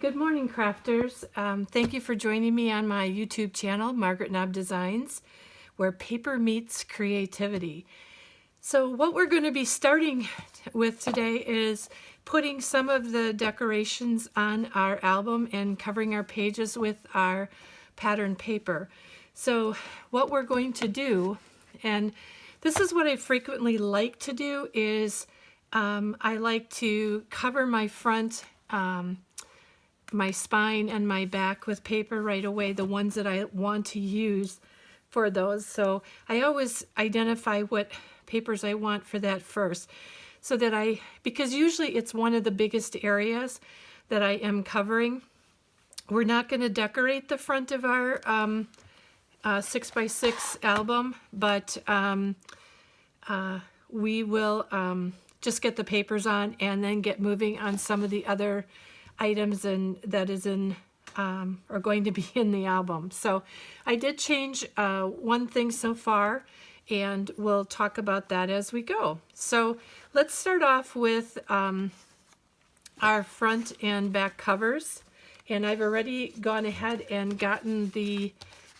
Good morning, crafters. Thank you for joining me on my YouTube channel, Margaret Knob Designs, where paper meets creativity. So what we're going to be starting with today is putting some of the decorations on our album and covering our pages with our pattern paper. So what we're going to do, and this is what I frequently like to do, is I like to cover my front, my spine and my back with paper right away, the ones that I want to use for those. So I always identify what papers I want for that first, so that because usually it's one of the biggest areas that I am covering. We're not going to decorate the front of our 6x6 album, but we will just get the papers on and then get moving on some of the other items that are going to be in the album. So I did change one thing so far, and we'll talk about that as we go. So let's start off with our front and back covers, and I've already gone ahead and gotten the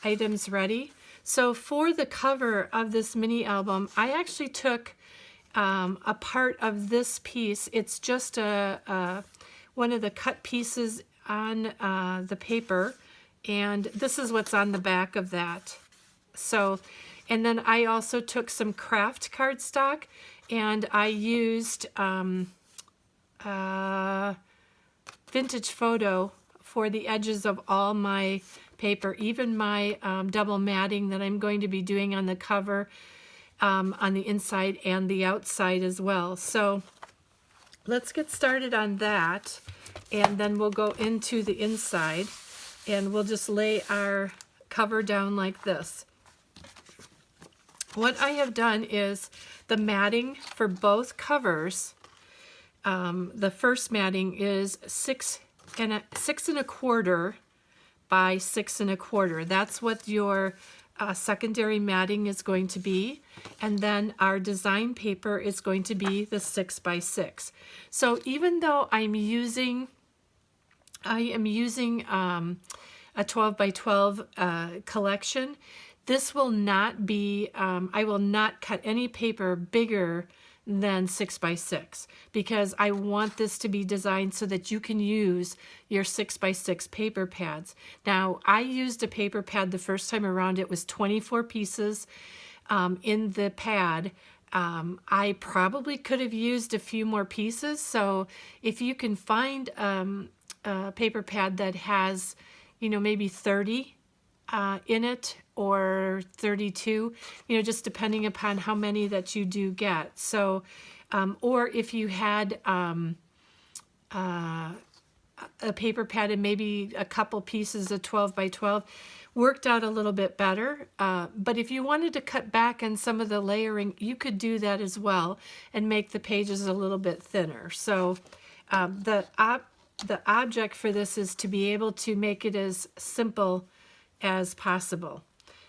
items ready. So for the cover of this mini album, I actually took a part of this piece. It's just one of the cut pieces on the paper, and this is what's on the back of that. So, and then I also took some craft cardstock, and I used vintage photo for the edges of all my paper, even my double matting that I'm going to be doing on the cover, on the inside and the outside as well. So let's get started on that, and then we'll go into the inside, and we'll just lay our cover down like this. What I have done is the matting for both covers, the first matting is 6 1/4 by 6 1/4. That's what your secondary matting is going to be, and then our design paper is going to be the 6x6. So even though I am using a 12x12 collection, this will not be, I will not cut any paper bigger than 6x6, because I want this to be designed so that you can use your 6x6 paper pads. Now, I used a paper pad the first time around. It was 24 pieces in the pad. I probably could have used a few more pieces, so if you can find a paper pad that has, maybe 30 in it, or 32, just depending upon how many that you do get. So, or if you had a paper pad and maybe a couple pieces of 12x12, worked out a little bit better. But if you wanted to cut back on some of the layering, you could do that as well and make the pages a little bit thinner. So the object for this is to be able to make it as simple as possible.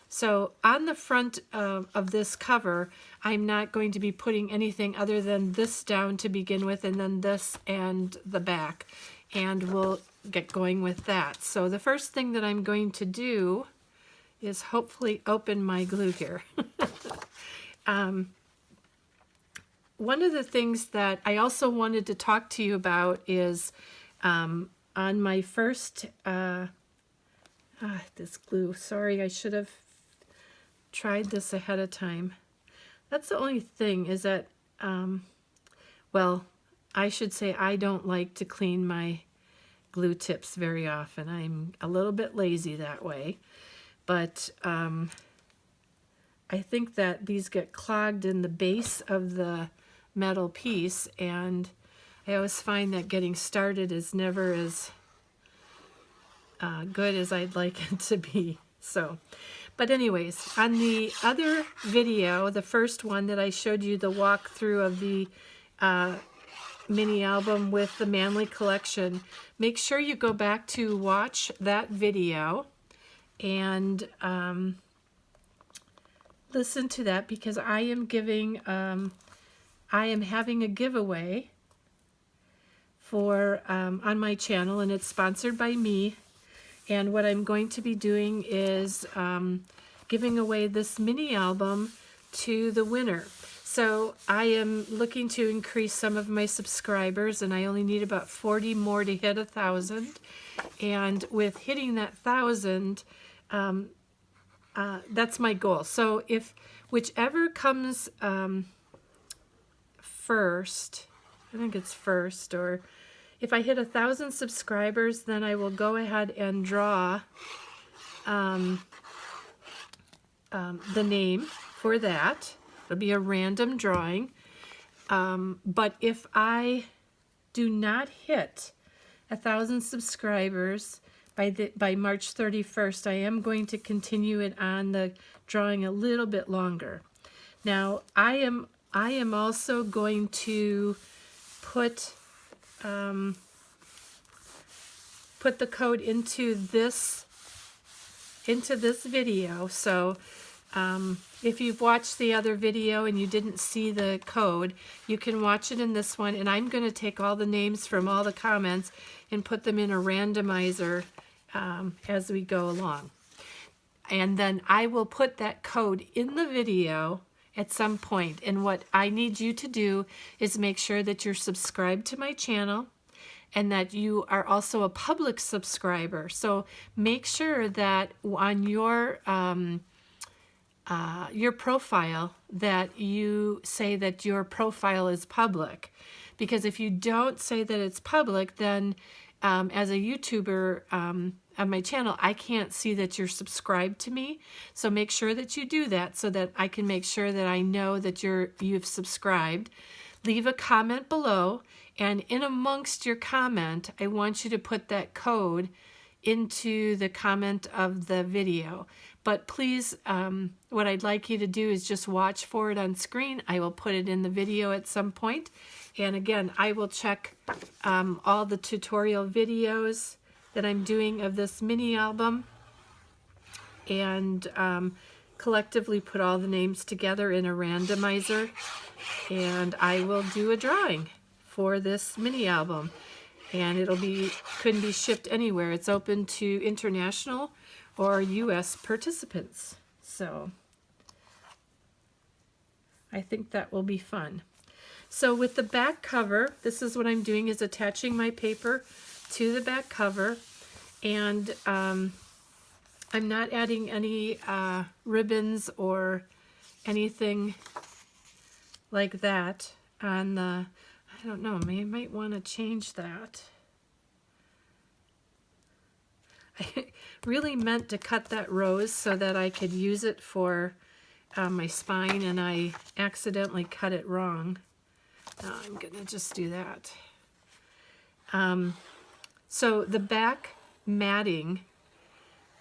So on the front of this cover, I'm not going to be putting anything other than this down to begin with, and then this and the back, and we'll get going with that. So the first thing that I'm going to do is hopefully open my glue here. One of the things that I also wanted to talk to you about is on my first this glue. Sorry, I should have tried this ahead of time. That's the only thing, is that, well, I should say I don't like to clean my glue tips very often. I'm a little bit lazy that way. But I think that these get clogged in the base of the metal piece, and I always find that getting started is never as good as I'd like it to be. So, but anyways, on the other video, the first one that I showed you, the walkthrough of the mini album with the Manly collection, make sure you go back to watch that video and listen to that, because I am having a giveaway for on my channel, and it's sponsored by me. And what I'm going to be doing is giving away this mini album to the winner. So I am looking to increase some of my subscribers, and I only need about 40 more to hit 1,000. And with hitting that 1,000, that's my goal. So if whichever comes first, I think it's first, or if I hit 1,000 subscribers, then I will go ahead and draw the name for that. It'll be a random drawing. But if I do not hit 1,000 subscribers by March 31st, I am going to continue it on the drawing a little bit longer. Now, I am also going to put the code into this video. So if you've watched the other video and you didn't see the code, you can watch it in this one, and I'm going to take all the names from all the comments and put them in a randomizer as we go along. And then I will put that code in the video at some point. And what I need you to do is make sure that you're subscribed to my channel and that you are also a public subscriber. So make sure that on your profile that you say that your profile is public. Because if you don't say that it's public, then as a YouTuber on my channel, I can't see that you're subscribed to me. So make sure that you do that so that I can make sure that I know that you've subscribed. Leave a comment below, and in amongst your comment, I want you to put that code into the comment of the video. But please, what I'd like you to do is just watch for it on screen. I will put it in the video at some point. And again, I will check all the tutorial videos that I'm doing of this mini album and collectively put all the names together in a randomizer. And I will do a drawing for this mini album. And couldn't be shipped anywhere. It's open to international or US participants. So I think that will be fun. So with the back cover, this is what I'm doing, is attaching my paper to the back cover. And I'm not adding any ribbons or anything like that on the, I don't know, I might want to change that. I really meant to cut that rose so that I could use it for my spine, and I accidentally cut it wrong. I'm going to just do that. So the back matting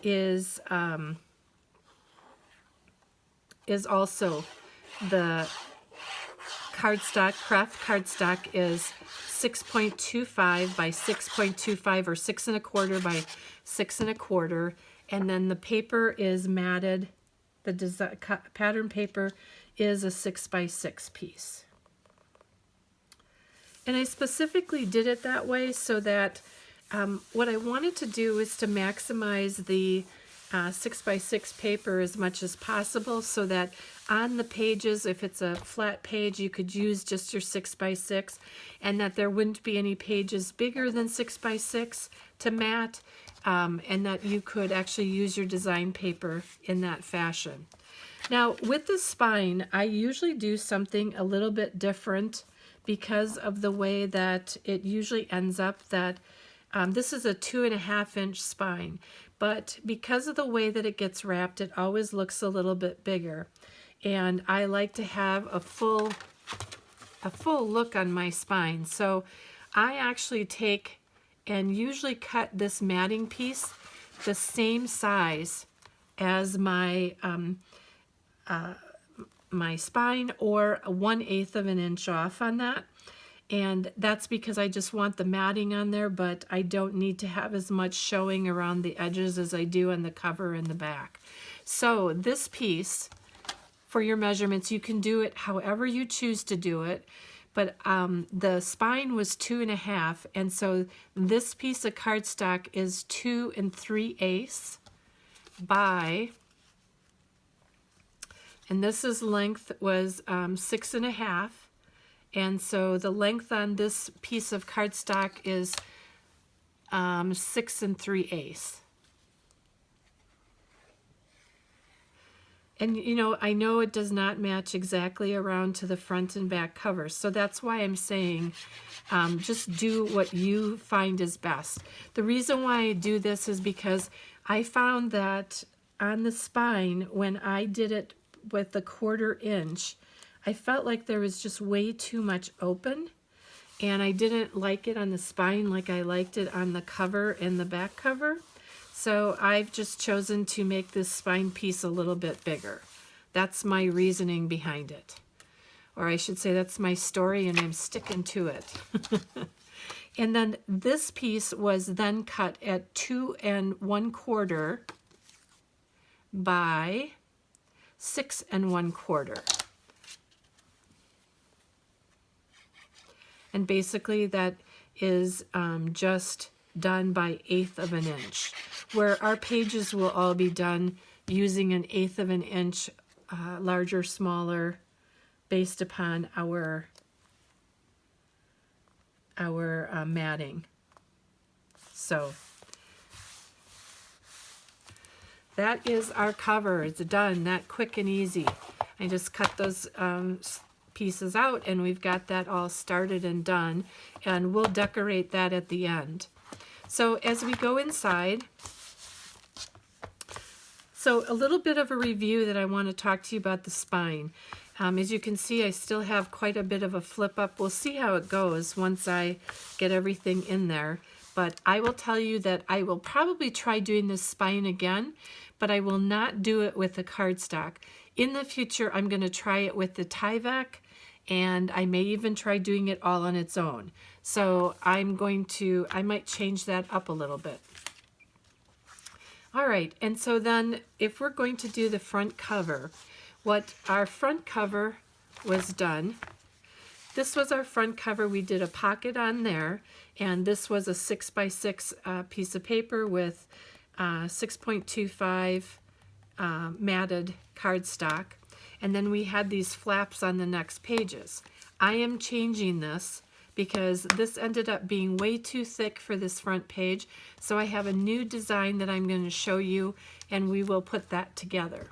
is also the cardstock. Craft cardstock is 6.25 by 6.25 or 6 1/4 by 6 1/4, and then the paper is matted. The design pattern paper is a 6 by 6 piece. And I specifically did it that way so that what I wanted to do is to maximize the 6 by 6 paper as much as possible, so that on the pages, if it's a flat page, you could use just your 6 by 6, and that there wouldn't be any pages bigger than 6 by 6 to mat, and that you could actually use your design paper in that fashion. Now with the spine, I usually do something a little bit different because of the way that it usually ends up. That this is a 2.5 inch spine, but because of the way that it gets wrapped, it always looks a little bit bigger. And I like to have a full look on my spine. So I actually take and usually cut this matting piece the same size as my my spine, or 1/8 of an inch off on that. And that's because I just want the matting on there, but I don't need to have as much showing around the edges as I do on the cover and the back. So this piece, for your measurements, you can do it however you choose to do it, but the spine was 2.5, and so this piece of cardstock is 2 3/8 by, and this is length was 6.5, and so the length on this piece of cardstock is 6 3/8. And you know, I know it does not match exactly around to the front and back covers, so that's why I'm saying just do what you find is best. The reason why I do this is because I found that on the spine, when I did it with the 1/4 inch, I felt like there was just way too much open, and I didn't like it on the spine like I liked it on the cover and the back cover. So I've just chosen to make this spine piece a little bit bigger. That's my reasoning behind it. Or I should say that's my story, and I'm sticking to it. And then this piece was then cut at 2 1/4 by 6 1/4. And basically that is just done by 1/8 of an inch, where our pages will all be done using an 1/8 of an inch, larger, smaller, based upon our matting. So that is our cover. It's done that quick and easy. I just cut those pieces out, and we've got that all started and done, and we'll decorate that at the end. So as we go inside, so a little bit of a review that I want to talk to you about the spine. As you can see, I still have quite a bit of a flip up. We'll see how it goes once I get everything in there. But I will tell you that I will probably try doing this spine again, but I will not do it with the cardstock. In the future, I'm going to try it with the Tyvek, and I may even try doing it all on its own. So I might change that up a little bit. All right, and so then if we're going to do the front cover, what our front cover was done, this was our front cover. We did a pocket on there, and this was a 6x6 piece of paper with 6.25 matted cardstock. And then we had these flaps on the next pages. I am changing this because this ended up being way too thick for this front page. So I have a new design that I'm going to show you, and we will put that together.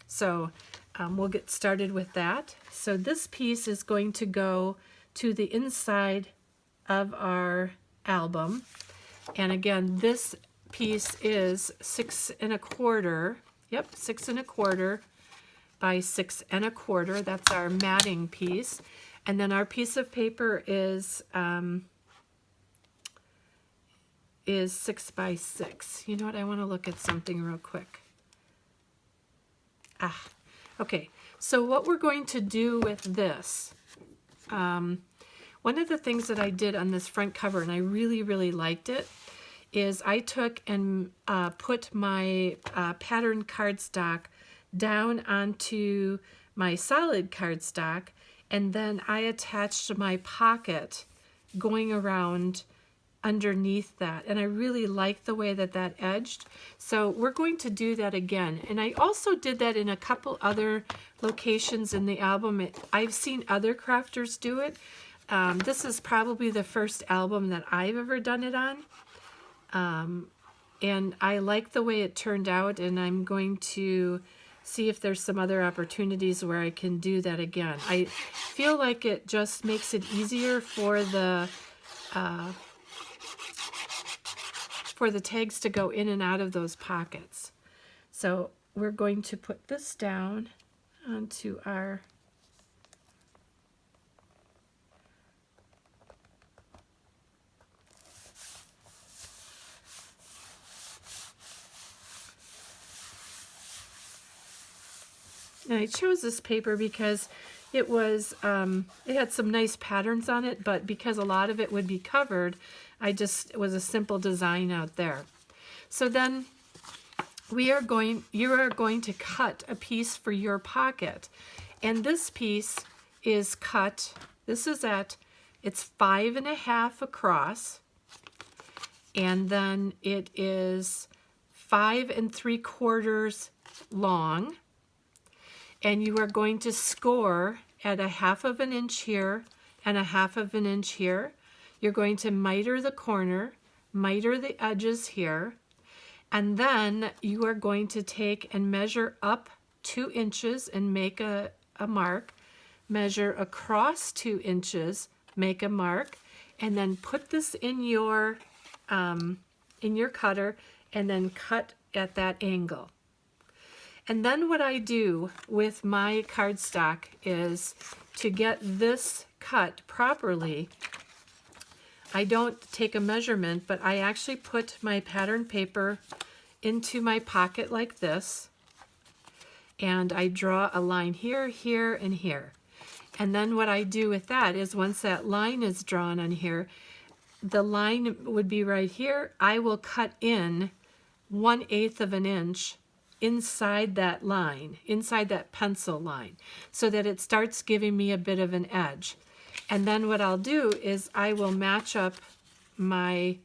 So we'll get started with that. So this piece is going to go to the inside of our album. And again, this piece is 6 1/4. Yep, 6 1/4 by 6 1/4. That's our matting piece. And then our piece of paper is 6 by 6. You know what? I want to look at something real quick. Okay. So what we're going to do with this, one of the things that I did on this front cover, and I really, really liked it, is I took and put my pattern cardstock down onto my solid cardstock, and then I attached my pocket going around underneath that, and I really like the way that that edged. So we're going to do that again, and I also did that in a couple other locations in the album. I've seen other crafters do it. This is probably the first album that I've ever done it on, and I like the way it turned out, and I'm going to see if there's some other opportunities where I can do that again. I feel like it just makes it easier for the tags to go in and out of those pockets. So we're going to put this down onto our and I chose this paper because it was it had some nice patterns on it, but because a lot of it would be covered, it was a simple design out there. So then you are going to cut a piece for your pocket, and this piece is cut This is it's 5.5 across, and then it is 5 3/4 long, and you are going to score at 1/2 of an inch here and 1/2 of an inch here. You're going to miter the corner, miter the edges here, and then you are going to take and measure up 2 inches and make a mark, measure across 2 inches, make a mark, and then put this in your cutter and then cut at that angle. And then what I do with my cardstock is to get this cut properly. I don't take a measurement, but I actually put my pattern paper into my pocket like this, and I draw a line here, here, and here. And then what I do with that is once that line is drawn on here, the line would be right here. I will cut in 1/8 of an inch inside that line, inside that pencil line, so that it starts giving me a bit of an edge. And then what I'll do is I will match up my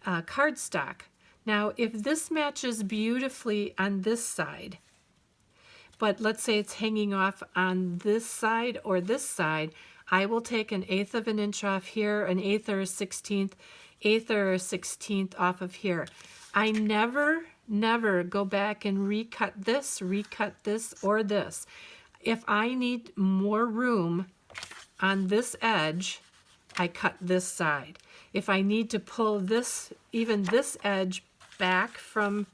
cardstock. Now, if this matches beautifully on this side, but let's say it's hanging off on this side or this side, I will take 1/8 of an inch off here, 1/8 or a 1/16, 1/8 or a 1/16 off of here. I never go back and recut this or this. If I need more room on this edge, I cut this side. If I need to pull this, even this edge back from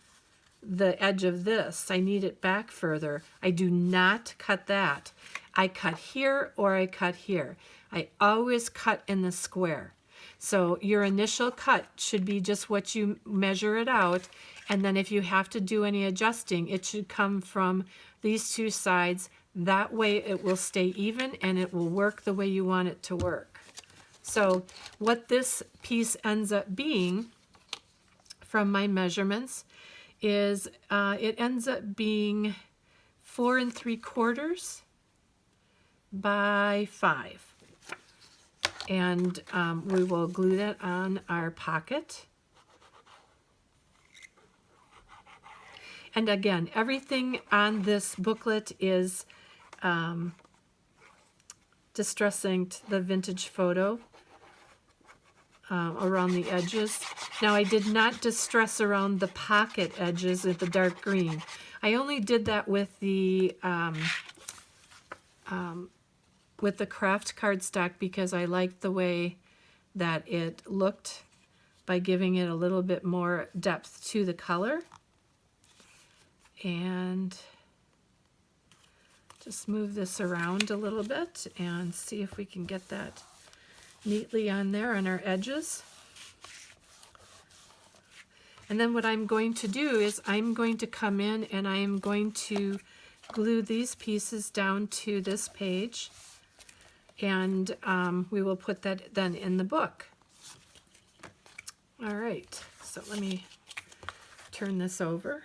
the edge of this, I need it back further, I do not cut that. I cut here or I cut here. I always cut in the square. So your initial cut should be just what you measure it out, and then if you have to do any adjusting, it should come from these two sides. That way it will stay even and it will work the way you want it to work. So what this piece ends up being from my measurements is it ends up being 4 3/4 by 5. And we will glue that on our pocket. And again, everything on this booklet is distressing the vintage photo around the edges. Now, I did not distress around the pocket edges with the dark green. I only did that with the craft cardstock because I liked the way that it looked by giving it a little bit more depth to the color. And just move this around a little bit and see if we can get that neatly on there on our edges. And then what I'm going to do is I'm going to come in and I am going to glue these pieces down to this page, and we will put that then in the book. All right, so let me turn this over.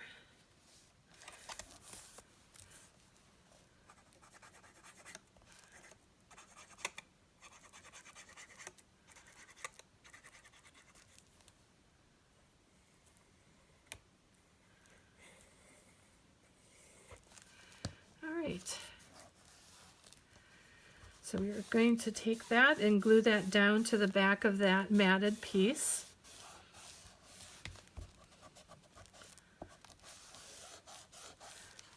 So we are going to take that and glue that down to the back of that matted piece.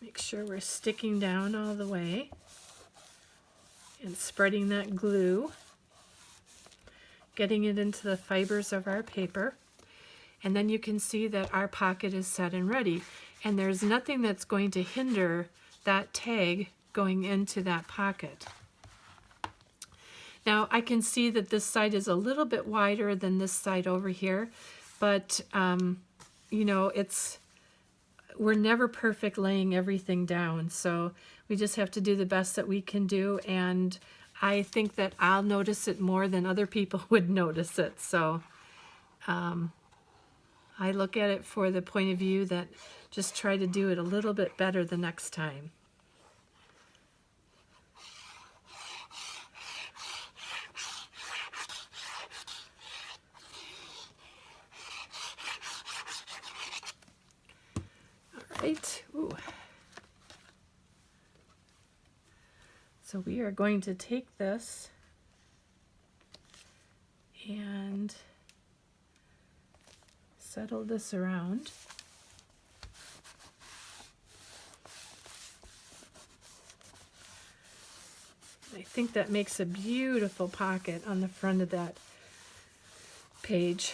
Make sure we're sticking down all the way and spreading that glue, getting it into the fibers of our paper. And then you can see that our pocket is set and ready. And there's nothing that's going to hinder that tag going into that pocket. Now I can see that this side is a little bit wider than this side over here, but you know, we're never perfect laying everything down, so we just have to do the best that we can do, and I think that I'll notice it more than other people would notice it. So I look at it for the point of view that just try to do it a little bit better the next time. right. Ooh. So we are going to take this and settle this around. I think that makes a beautiful pocket on the front of that page.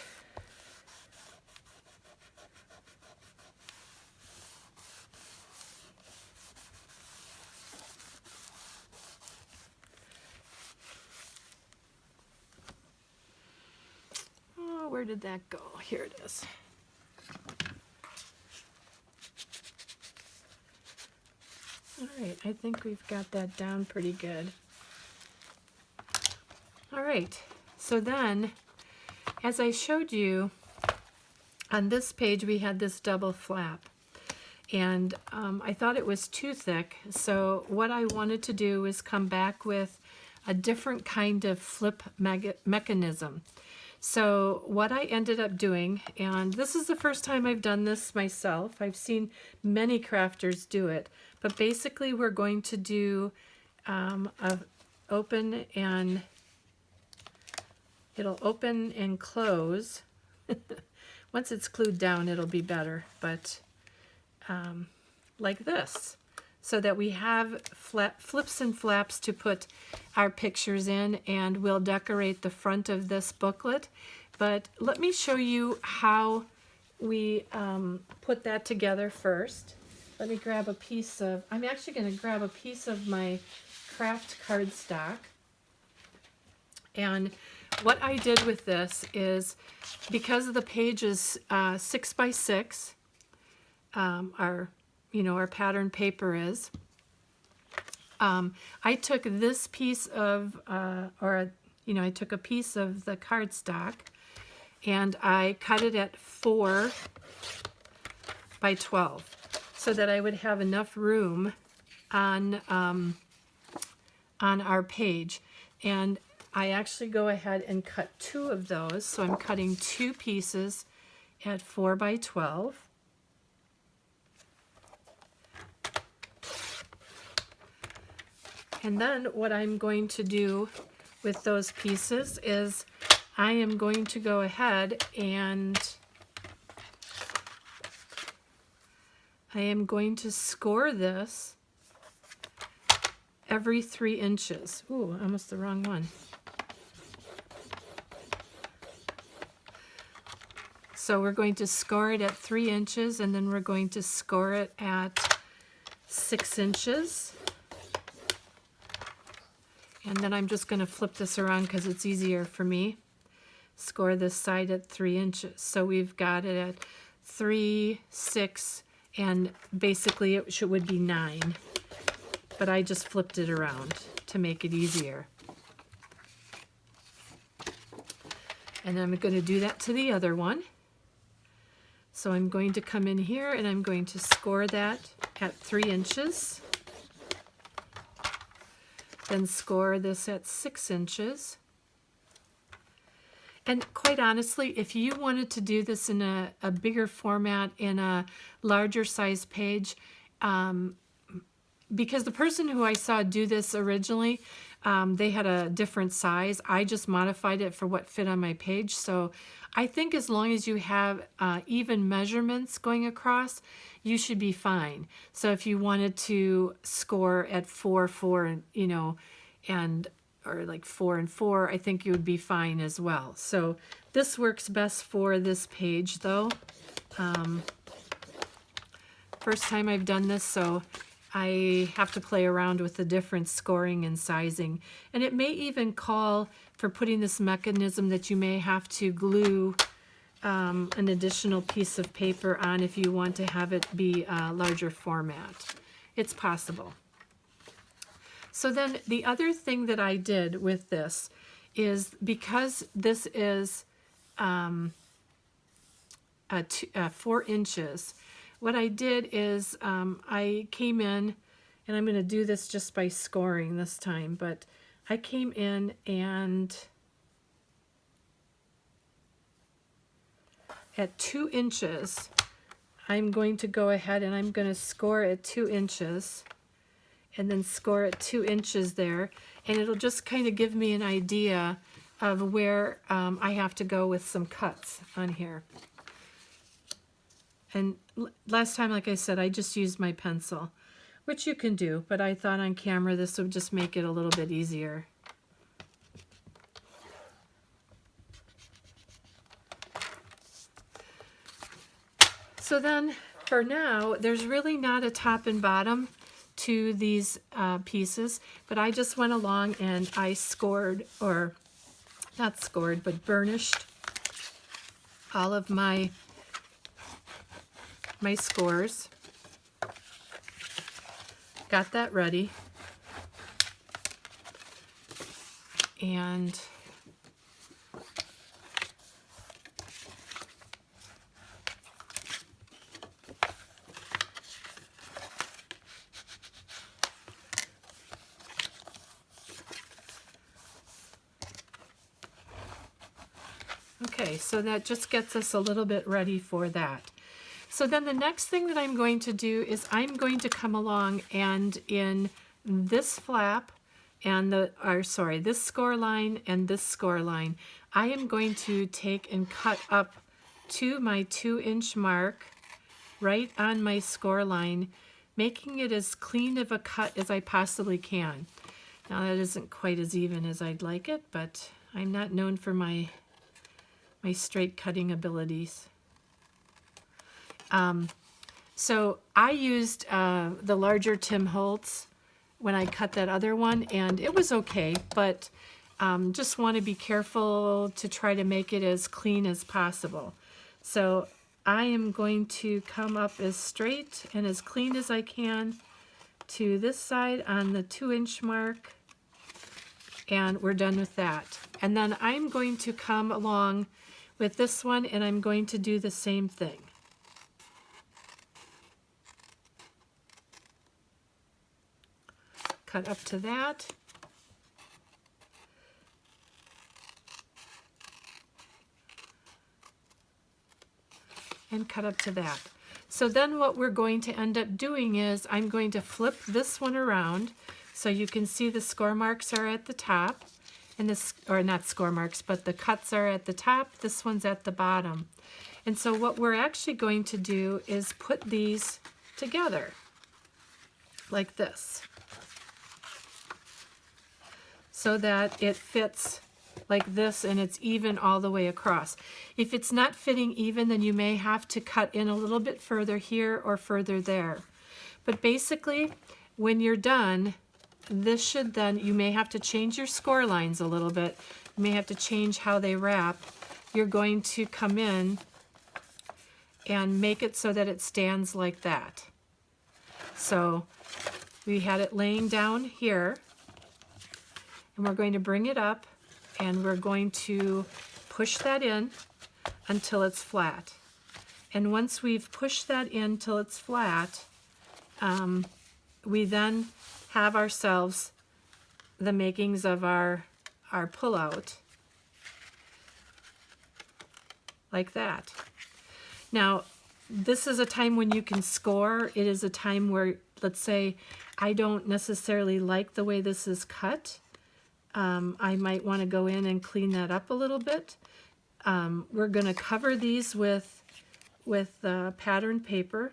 Oh, where did that go? Here it is. All right, I think we've got that down pretty good. All right, so then, as I showed you, on this page we had this double flap, and I thought it was too thick, so what I wanted to do is come back with a different kind of flip mechanism. So what I ended up doing, and this is the first time I've done this myself, I've seen many crafters do it, but basically we're going to do a open and it'll open and close. Once it's glued down it'll be better, but like this, so that we have flips and flaps to put our pictures in, and we'll decorate the front of this booklet. But let me show you how we put that together first. Let me grab a piece of, I'm actually going to grab a piece of my craft cardstock. And what I did with this is, because the page is 6 by 6, our pattern paper is, I took this piece of, I took a piece of the cardstock and I cut it at 4 by 12 so that I would have enough room on our page. And I actually go ahead and cut 2 of those, so I'm cutting 2 pieces at 4 by 12. And then what I'm going to do with those pieces is I am going to go ahead and I am going to score this every 3 inches. Ooh, almost the wrong one. So we're going to score it at 3 inches, and then we're going to score it at 6 inches. And then I'm just going to flip this around because it's easier for me. Score this side at 3 inches. So we've got it at 3, 6, and basically it would be 9. But I just flipped it around to make it easier. And I'm going to do that to the other one. So I'm going to come in here and I'm going to score that at 3 inches. Then score this at 6 inches. And quite honestly, if you wanted to do this in a bigger format, in a larger size page, because the person who I saw do this originally, they had a different size. I just modified it for what fit on my page. So I think as long as you have even measurements going across, you should be fine. So if you wanted to score at 4, 4, and or like 4 and 4, I think you would be fine as well. So this works best for this page though. First time I've done this, so I have to play around with the different scoring and sizing. And it may even call for putting this mechanism that you may have to glue an additional piece of paper on if you want to have it be a larger format. It's possible. So then the other thing that I did with this is, because this is 4 inches, what I did is I came in, and I'm going to do this just by scoring this time, but I came in and at 2 inches, I'm going to go ahead and I'm going to score at 2 inches and then score at 2 inches there, and it'll just kind of give me an idea of where I have to go with some cuts on here. And last time, like I said, I just used my pencil, which you can do, but I thought on camera this would just make it a little bit easier. So then, for now, there's really not a top and bottom to these pieces, but I just went along and I scored, or not scored, but burnished all of my scores. Got that ready. And okay, so that just gets us a little bit ready for that. So then the next thing that I'm going to do is I'm going to come along and in this flap and this score line and this score line, I am going to take and cut up to my 2-inch mark right on my score line, making it as clean of a cut as I possibly can. Now that isn't quite as even as I'd like it, but I'm not known for my straight cutting abilities. So I used the larger Tim Holtz when I cut that other one, and it was okay, but just want to be careful to try to make it as clean as possible. So I am going to come up as straight and as clean as I can to this side on the 2-inch mark, and we're done with that. And then I'm going to come along with this one and I'm going to do the same thing. Cut up to that. And cut up to that. So then what we're going to end up doing is I'm going to flip this one around so you can see the score marks are at the top, and this, or not score marks, but the cuts are at the top, this one's at the bottom. And so what we're actually going to do is put these together like this, so that it fits like this and it's even all the way across. If it's not fitting even, then you may have to cut in a little bit further here or further there. But basically, when you're done, this should then, you may have to change your score lines a little bit. You may have to change how they wrap. You're going to come in and make it so that it stands like that. So we had it laying down here, and we're going to bring it up and we're going to push that in until it's flat. And once we've pushed that in till it's flat, we then have ourselves the makings of our pullout like that. Now, this is a time when you can score. It is a time where, let's say, I don't necessarily like the way this is cut. I might want to go in and clean that up a little bit. We're going to cover these with patterned paper.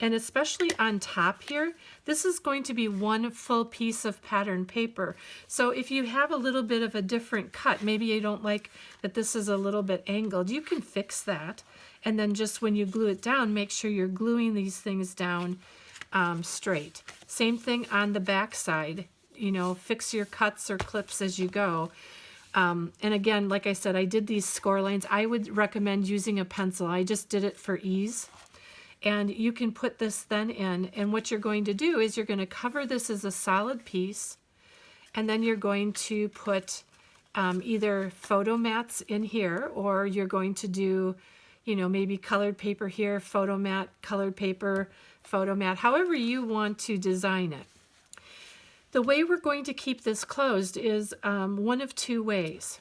And especially on top here, this is going to be one full piece of patterned paper. So if you have a little bit of a different cut, maybe you don't like that this is a little bit angled, you can fix that. And then just when you glue it down, make sure you're gluing these things down straight. Same thing on the back side. You know, fix your cuts or clips as you go. And again, like I said, I did these score lines. I would recommend using a pencil. I just did it for ease. And you can put this then in, and what you're going to do is you're going to cover this as a solid piece, and then you're going to put either photo mats in here, or you're going to do, you know, maybe colored paper here, photo mat, colored paper, photo mat, however you want to design it. The way we're going to keep this closed is one of two ways.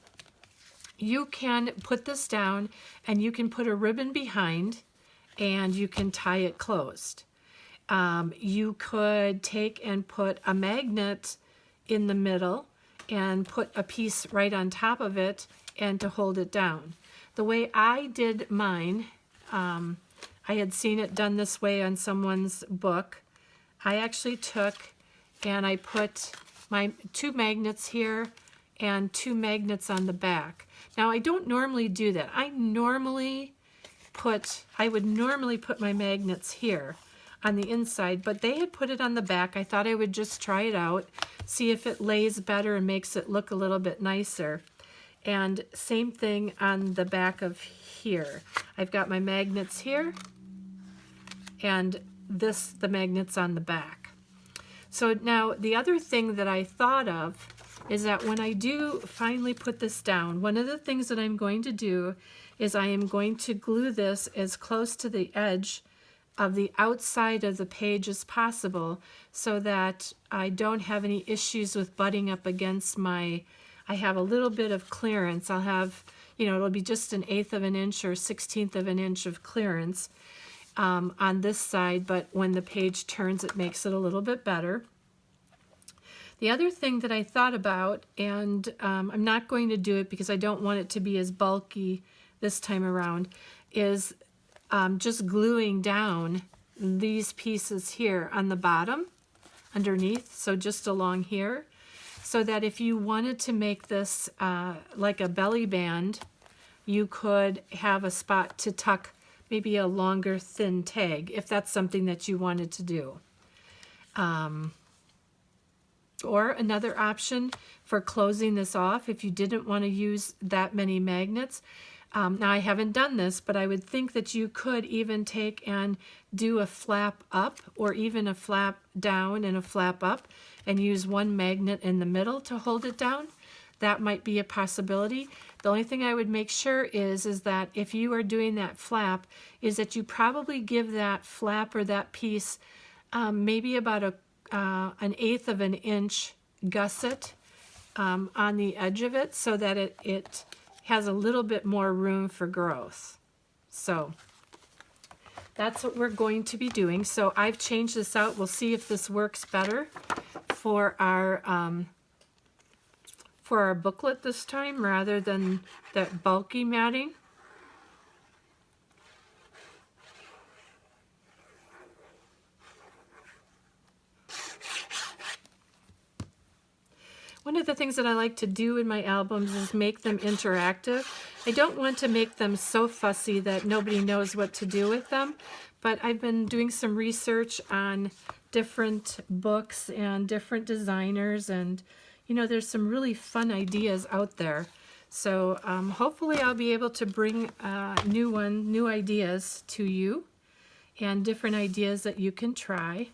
You can put this down and you can put a ribbon behind, and you can tie it closed. You could take and put a magnet in the middle and put a piece right on top of it and to hold it down. The way I did mine, I had seen it done this way on someone's book. I actually took and I put my 2 magnets here and 2 magnets on the back. Now I don't normally do that. I would normally put my magnets here on the inside, but they had put it on the back. I thought I would just try it out, see if it lays better and makes it look a little bit nicer. And same thing on the back of here. I've got my magnets here and the magnets on the back. So now the other thing that I thought of is that when I do finally put this down, one of the things that I'm going to do is I am going to glue this as close to the edge of the outside of the page as possible so that I don't have any issues with butting up against I have a little bit of clearance. I'll have, it'll be just 1/8 of an inch or 1/16 of an inch of clearance on this side, but when the page turns, it makes it a little bit better. The other thing that I thought about, and I'm not going to do it because I don't want it to be as bulky this time around, is just gluing down these pieces here on the bottom underneath, so just along here, so that if you wanted to make this like a belly band, you could have a spot to tuck maybe a longer thin tag if that's something that you wanted to do. Or another option for closing this off, if you didn't want to use that many magnets. Now I haven't done this, but I would think that you could even take and do a flap up or even a flap down and a flap up and use one magnet in the middle to hold it down. That might be a possibility. The only thing I would make sure is that if you are doing that flap, is that you probably give that flap or that piece maybe about an 1/8 of an inch gusset on the edge of it so that it has a little bit more room for growth. So that's what we're going to be doing. So I've changed this out. We'll see if this works better for our booklet this time rather than that bulky matting. One of the things that I like to do in my albums is make them interactive. I don't want to make them so fussy that nobody knows what to do with them, but I've been doing some research on different books and different designers, and there's some really fun ideas out there. So hopefully I'll be able to bring new ideas to you and different ideas that you can try,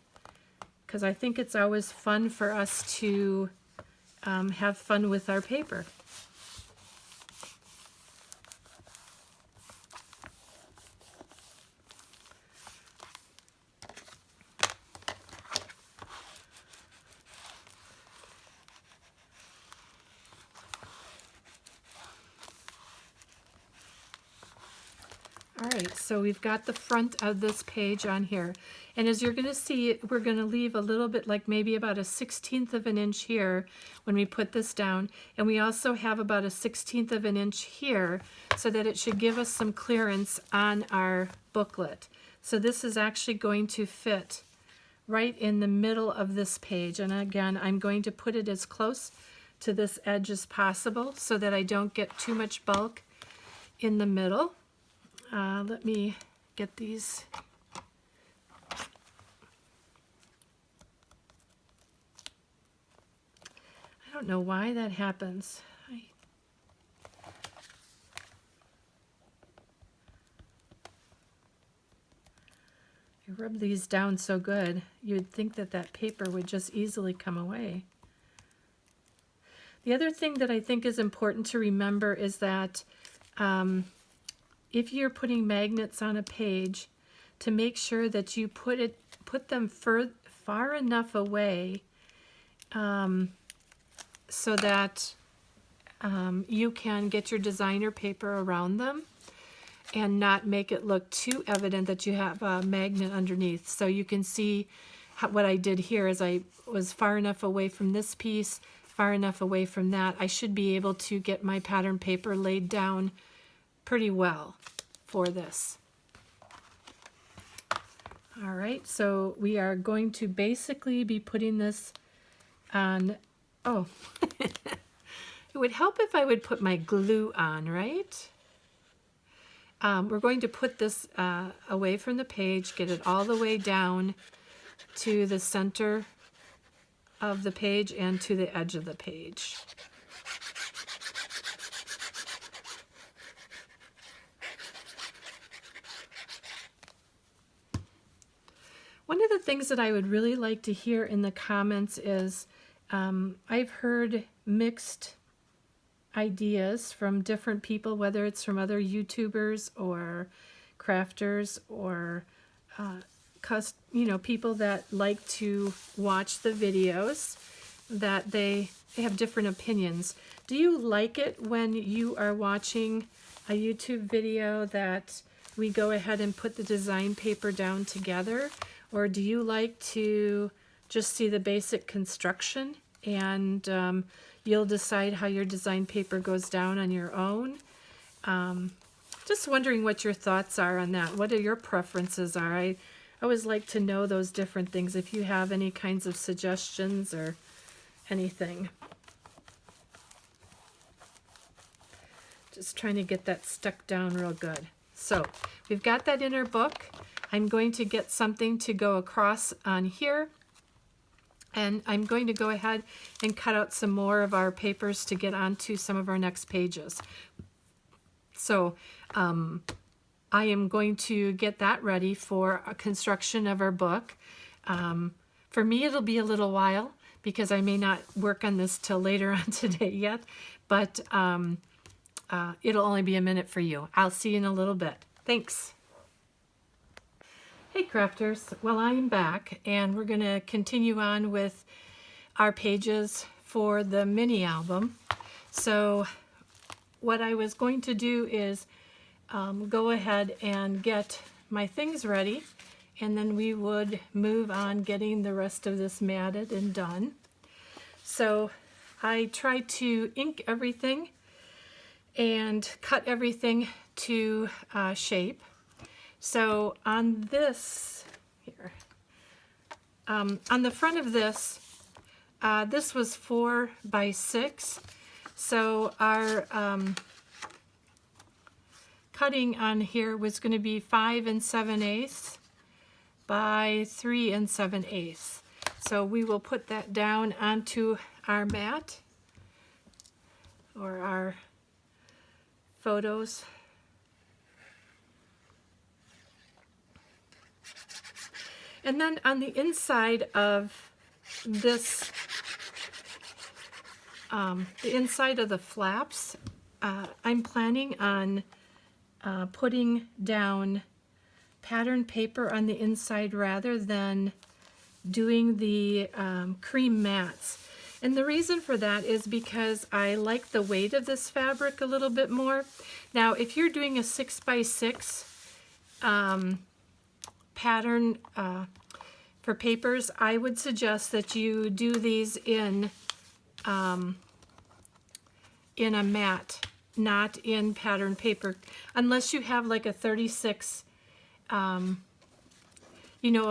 because I think it's always fun for us to have fun with our paper. All right, so we've got the front of this page on here. And as you're going to see, we're going to leave a little bit, like maybe about a 1/16 of an inch here when we put this down. And we also have about a 1/16 of an inch here so that it should give us some clearance on our booklet. So this is actually going to fit right in the middle of this page. And again, I'm going to put it as close to this edge as possible so that I don't get too much bulk in the middle. Let me get these. I don't know why that happens. I rub these down so good, you would think that that paper would just easily come away. The other thing that I think is important to remember is that if you're putting magnets on a page, to make sure that you put them far enough away so that you can get your designer paper around them. and not make it look too evident that you have a magnet underneath. So you can see what I did here is I was far enough away from this piece, far enough away from that. I should be able to get my pattern paper laid down pretty well for this. All right, so we are going to basically be putting this on, oh, it would help if I would put my glue on, right? We're going to put this away from the page, get it all the way down to the center of the page and to the edge of the page. One of the things that I would really like to hear in the comments is, I've heard mixed ideas from different people, whether it's from other YouTubers or crafters or people that like to watch the videos, that they have different opinions. Do you like it when you are watching a YouTube video that we go ahead and put the design paper down together? Or do you like to just see the basic construction and you'll decide how your design paper goes down on your own? Just wondering what your thoughts are on that. What are your preferences are? I always like to know those different things, if you have any kinds of suggestions or anything. Just trying to get that stuck down real good. So we've got that in our book. I'm going to get something to go across on here, and I'm going to go ahead and cut out some more of our papers to get onto some of our next pages. So I am going to get that ready for a construction of our book. For me, it'll be a little while because I may not work on this till later on today yet, but it'll only be a minute for you. I'll see you in a little bit. Thanks. Hey crafters, well, I'm back and we're going to continue on with our pages for the mini album. So what I was going to do is go ahead and get my things ready, and then we would move on getting the rest of this matted and done. So I tried to ink everything and cut everything to shape. So on this here, on the front of this, this was 4 by 6. So our cutting on here was going to be 5 7/8 by 3 7/8. So we will put that down onto our mat or our photos. And then on the inside of this, the inside of the flaps, I'm planning on putting down pattern paper on the inside rather than doing the cream mats. And the reason for that is because I like the weight of this fabric a little bit more. Now, if you're doing a 6 by 6 pattern for papers, I would suggest that you do these in a mat, not in pattern paper, unless you have like a 36, a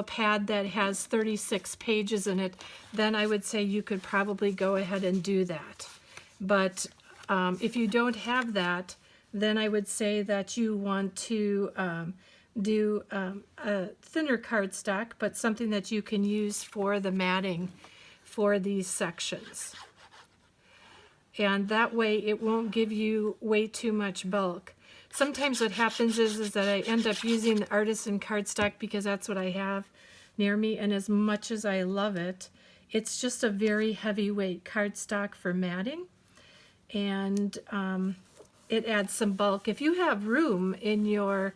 pad that has 36 pages in it. Then I would say you could probably go ahead and do that. But if you don't have that, then I would say that you want to do a thinner cardstock, but something that you can use for the matting for these sections. And that way it won't give you way too much bulk. Sometimes what happens is that I end up using the Artisan cardstock because that's what I have near me, and as much as I love it, it's just a very heavyweight cardstock for matting, and it adds some bulk. If you have room in your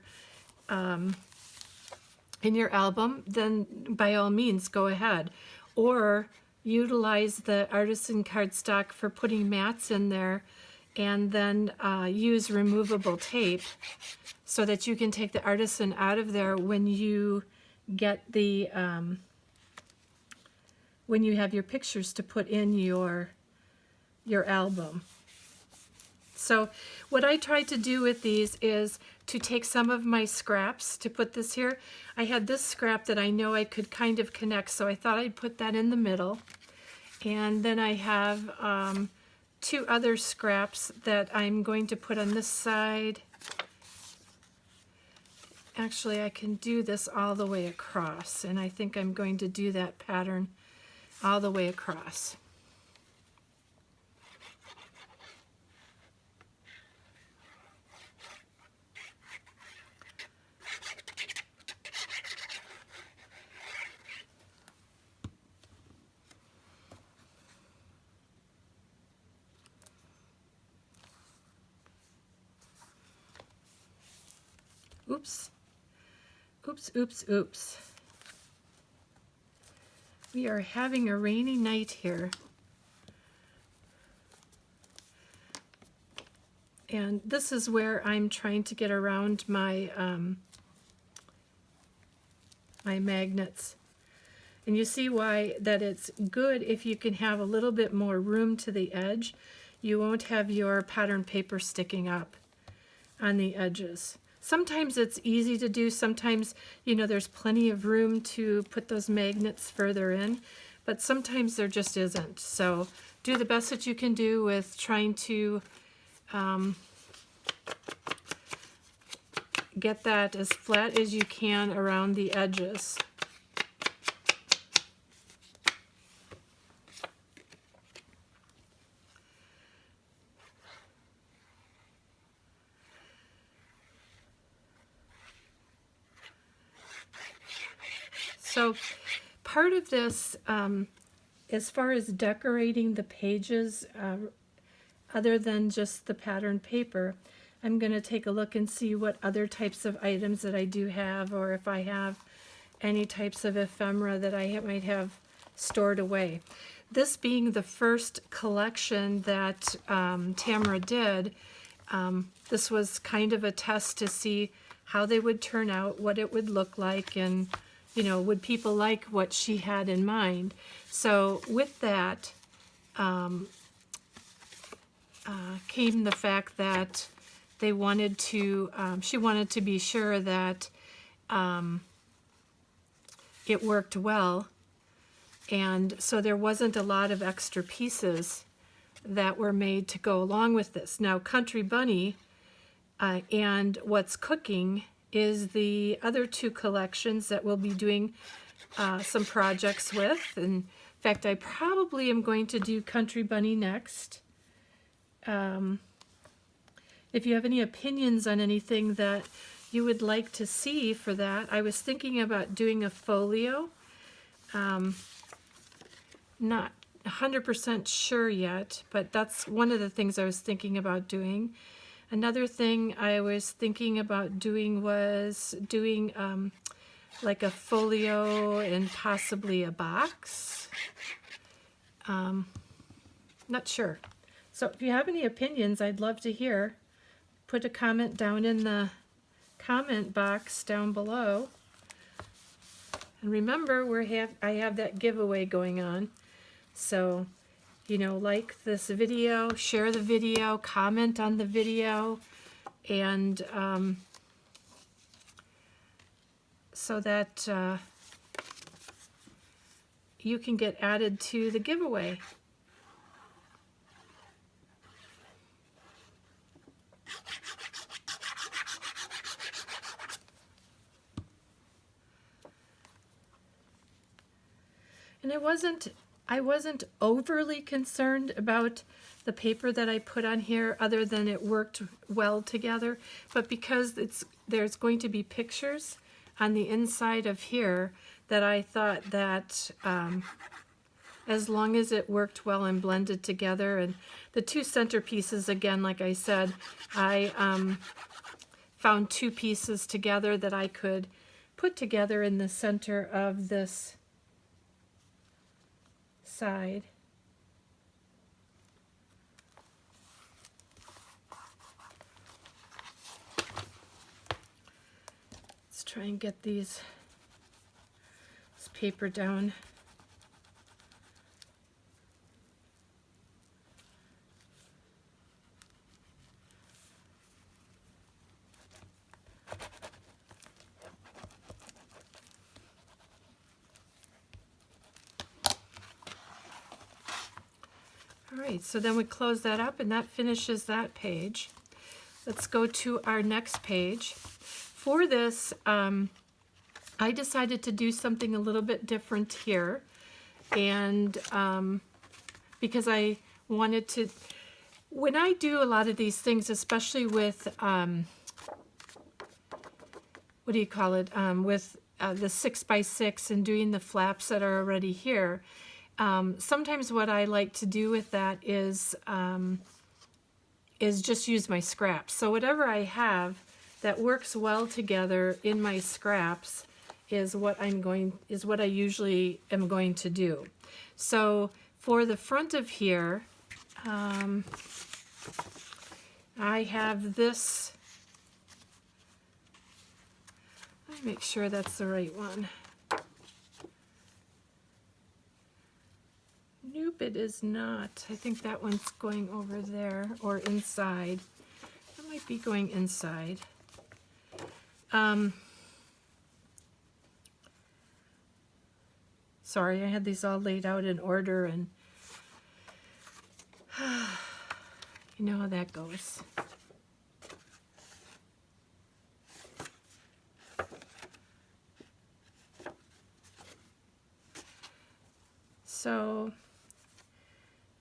album, then by all means go ahead, or utilize the Artisan cardstock for putting mats in there and then use removable tape so that you can take the Artisan out of there when you get the when you have your pictures to put in your album. So what I tried to do with these is to take some of my scraps to put this here. I had this scrap that I know I could kind of connect, so I thought I'd put that in the middle. And then I have 2 other scraps that I'm going to put on this side. Actually, I can do this all the way across, and I think I'm going to do that pattern all the way across. Oops. Oops, oops, oops. We are having a rainy night here. And this is where I'm trying to get around my my magnets. And you see why that it's good if you can have a little bit more room to the edge. You won't have your pattern paper sticking up on the edges. Sometimes it's easy to do, sometimes, you know, there's plenty of room to put those magnets further in, but sometimes there just isn't. So do the best that you can do with trying to get that as flat as you can around the edges. So part of this, as far as decorating the pages, other than just the pattern paper, I'm going to take a look and see what other types of items that I do have, or if I have any types of ephemera that I might have stored away. This being the first collection that Tamara did, this was kind of a test to see how they would turn out, what it would look like, and you know, would people like what she had in mind? So with that came the fact that they wanted to, she wanted to be sure that it worked well, and so there wasn't a lot of extra pieces that were made to go along with this. Now, Country Bunny and What's Cooking is the other 2 collections that we'll be doing some projects with. In fact, I probably am going to do Country Bunny next. If you have any opinions on anything that you would like to see for that, I was thinking about doing a folio. Not 100% sure yet, but that's one of the things I was thinking about doing. Another thing I was thinking about doing was doing like a folio and possibly a box. Not sure. So if you have any opinions, I'd love to hear. Put a comment down in the comment box down below. And remember, I have that giveaway going on. So, you know, like this video, share the video, comment on the video, and so that you can get added to the giveaway. And I wasn't overly concerned about the paper that I put on here, other than it worked well together. But because there's going to be pictures on the inside of here, that I thought that as long as it worked well and blended together, and the 2 centerpieces, again, like I said, I found 2 pieces together that I could put together in the center of this side. try and get this paper down. All right, so then we close that up and that finishes that page. Let's go to our next page. For this, I decided to do something a little bit different here, and because I wanted to, when I do a lot of these things, especially with, what do you call it, with the 6x6 and doing the flaps that are already here, sometimes what I like to do with that is just use my scraps. So whatever I have that works well together in my scraps is what I usually am going to do. So for the front of here, I have this. Let me make sure that's the right one. Nope, it is not. I think that one's going over there or inside. That might be going inside. Sorry, I had these all laid out in order, and you know how that goes. So,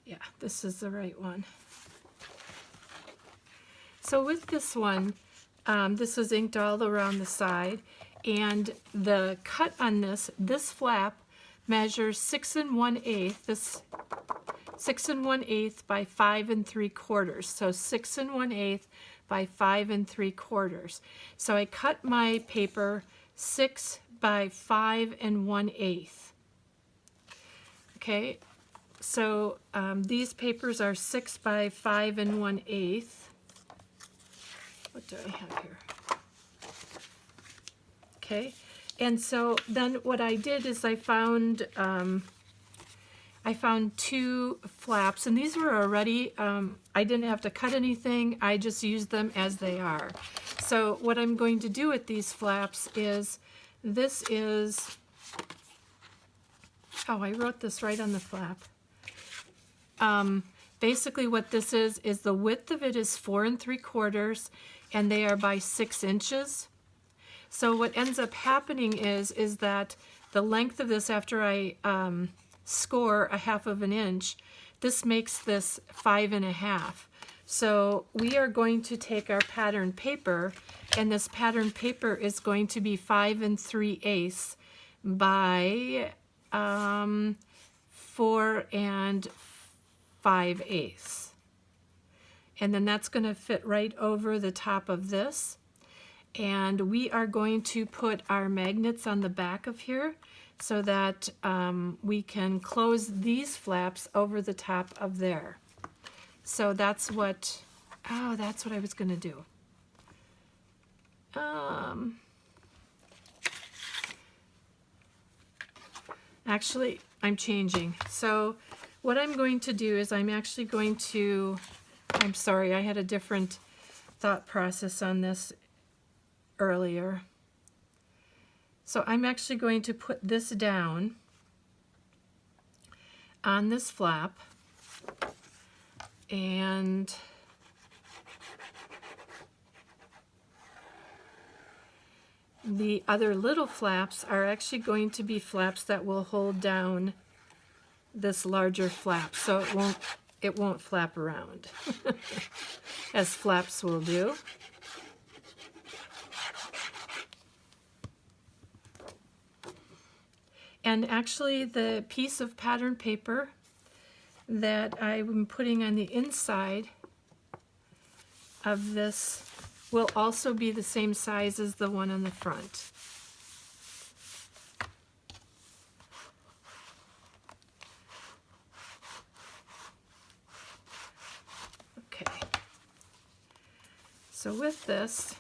yeah, this is the right one. So with this one, this was inked all around the side, and the cut on this flap measures 6 1/8. This 6 1/8 by 5 3/4. So 6 1/8 by 5 3/4. So I cut my paper 6 by 5 1/8. Okay, so these papers are 6 by 5 1/8. What do I have here? Okay, and so then what I did is I found two flaps, and these were already, I didn't have to cut anything, I just used them as they are. So what I'm going to do with these flaps is, this is, oh, I wrote this right on the flap. Basically what this is the width of it is 4 3/4, and they are by 6 inches. So what ends up happening is that the length of this, after I score 1/2 inch, this makes this 5 1/2. So we are going to take our pattern paper, and this pattern paper is going to be 5 3/8 by 4 5/8. And then that's going to fit right over the top of this. And we are going to put our magnets on the back of here so that we can close these flaps over the top of there. So that's what, oh, that's what I was going to do. Actually, I'm changing. So what I'm going to do is I'm actually going to, I'm sorry, I had a different thought process on this earlier. So I'm actually going to put this down on this flap, and the other little flaps are actually going to be flaps that will hold down this larger flap, so it won't flap around as flaps will do. And actually the piece of pattern paper that I'm putting on the inside of this will also be the same size as the one on the front. Okay. So with this,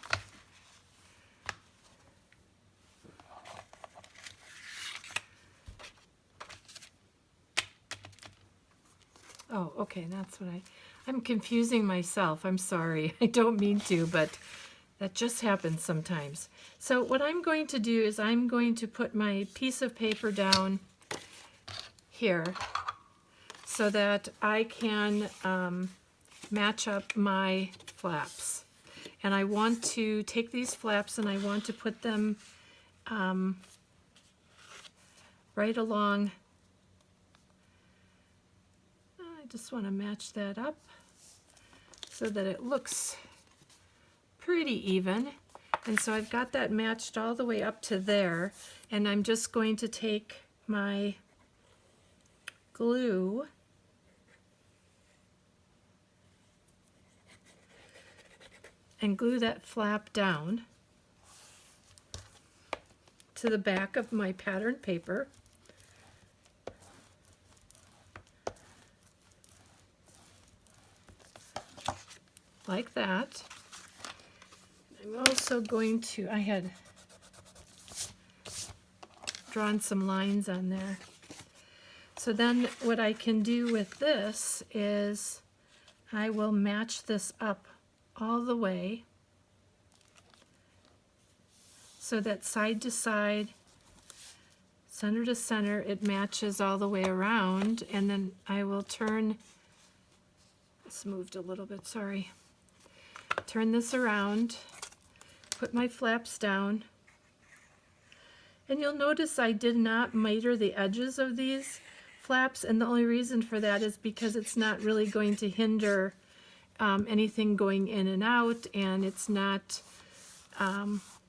okay, that's what I'm confusing myself. I'm sorry. I don't mean to, but that just happens sometimes. So what I'm going to do is I'm going to put my piece of paper down here so that I can match up my flaps. And I want to take these flaps and I want to put them right along. I just want to match that up so that it looks pretty even. And so I've got that matched all the way up to there, and I'm just going to take my glue and glue that flap down to the back of my pattern paper. Like that. I'm also going to, I had drawn some lines on there. So then what I can do with this is I will match this up all the way so that side to side, center to center, it matches all the way around, and then I will turn, this moved a little bit, sorry. Turn this around, put my flaps down, and you'll notice I did not miter the edges of these flaps, and the only reason for that is because it's not really going to hinder anything going in and out, and it's not,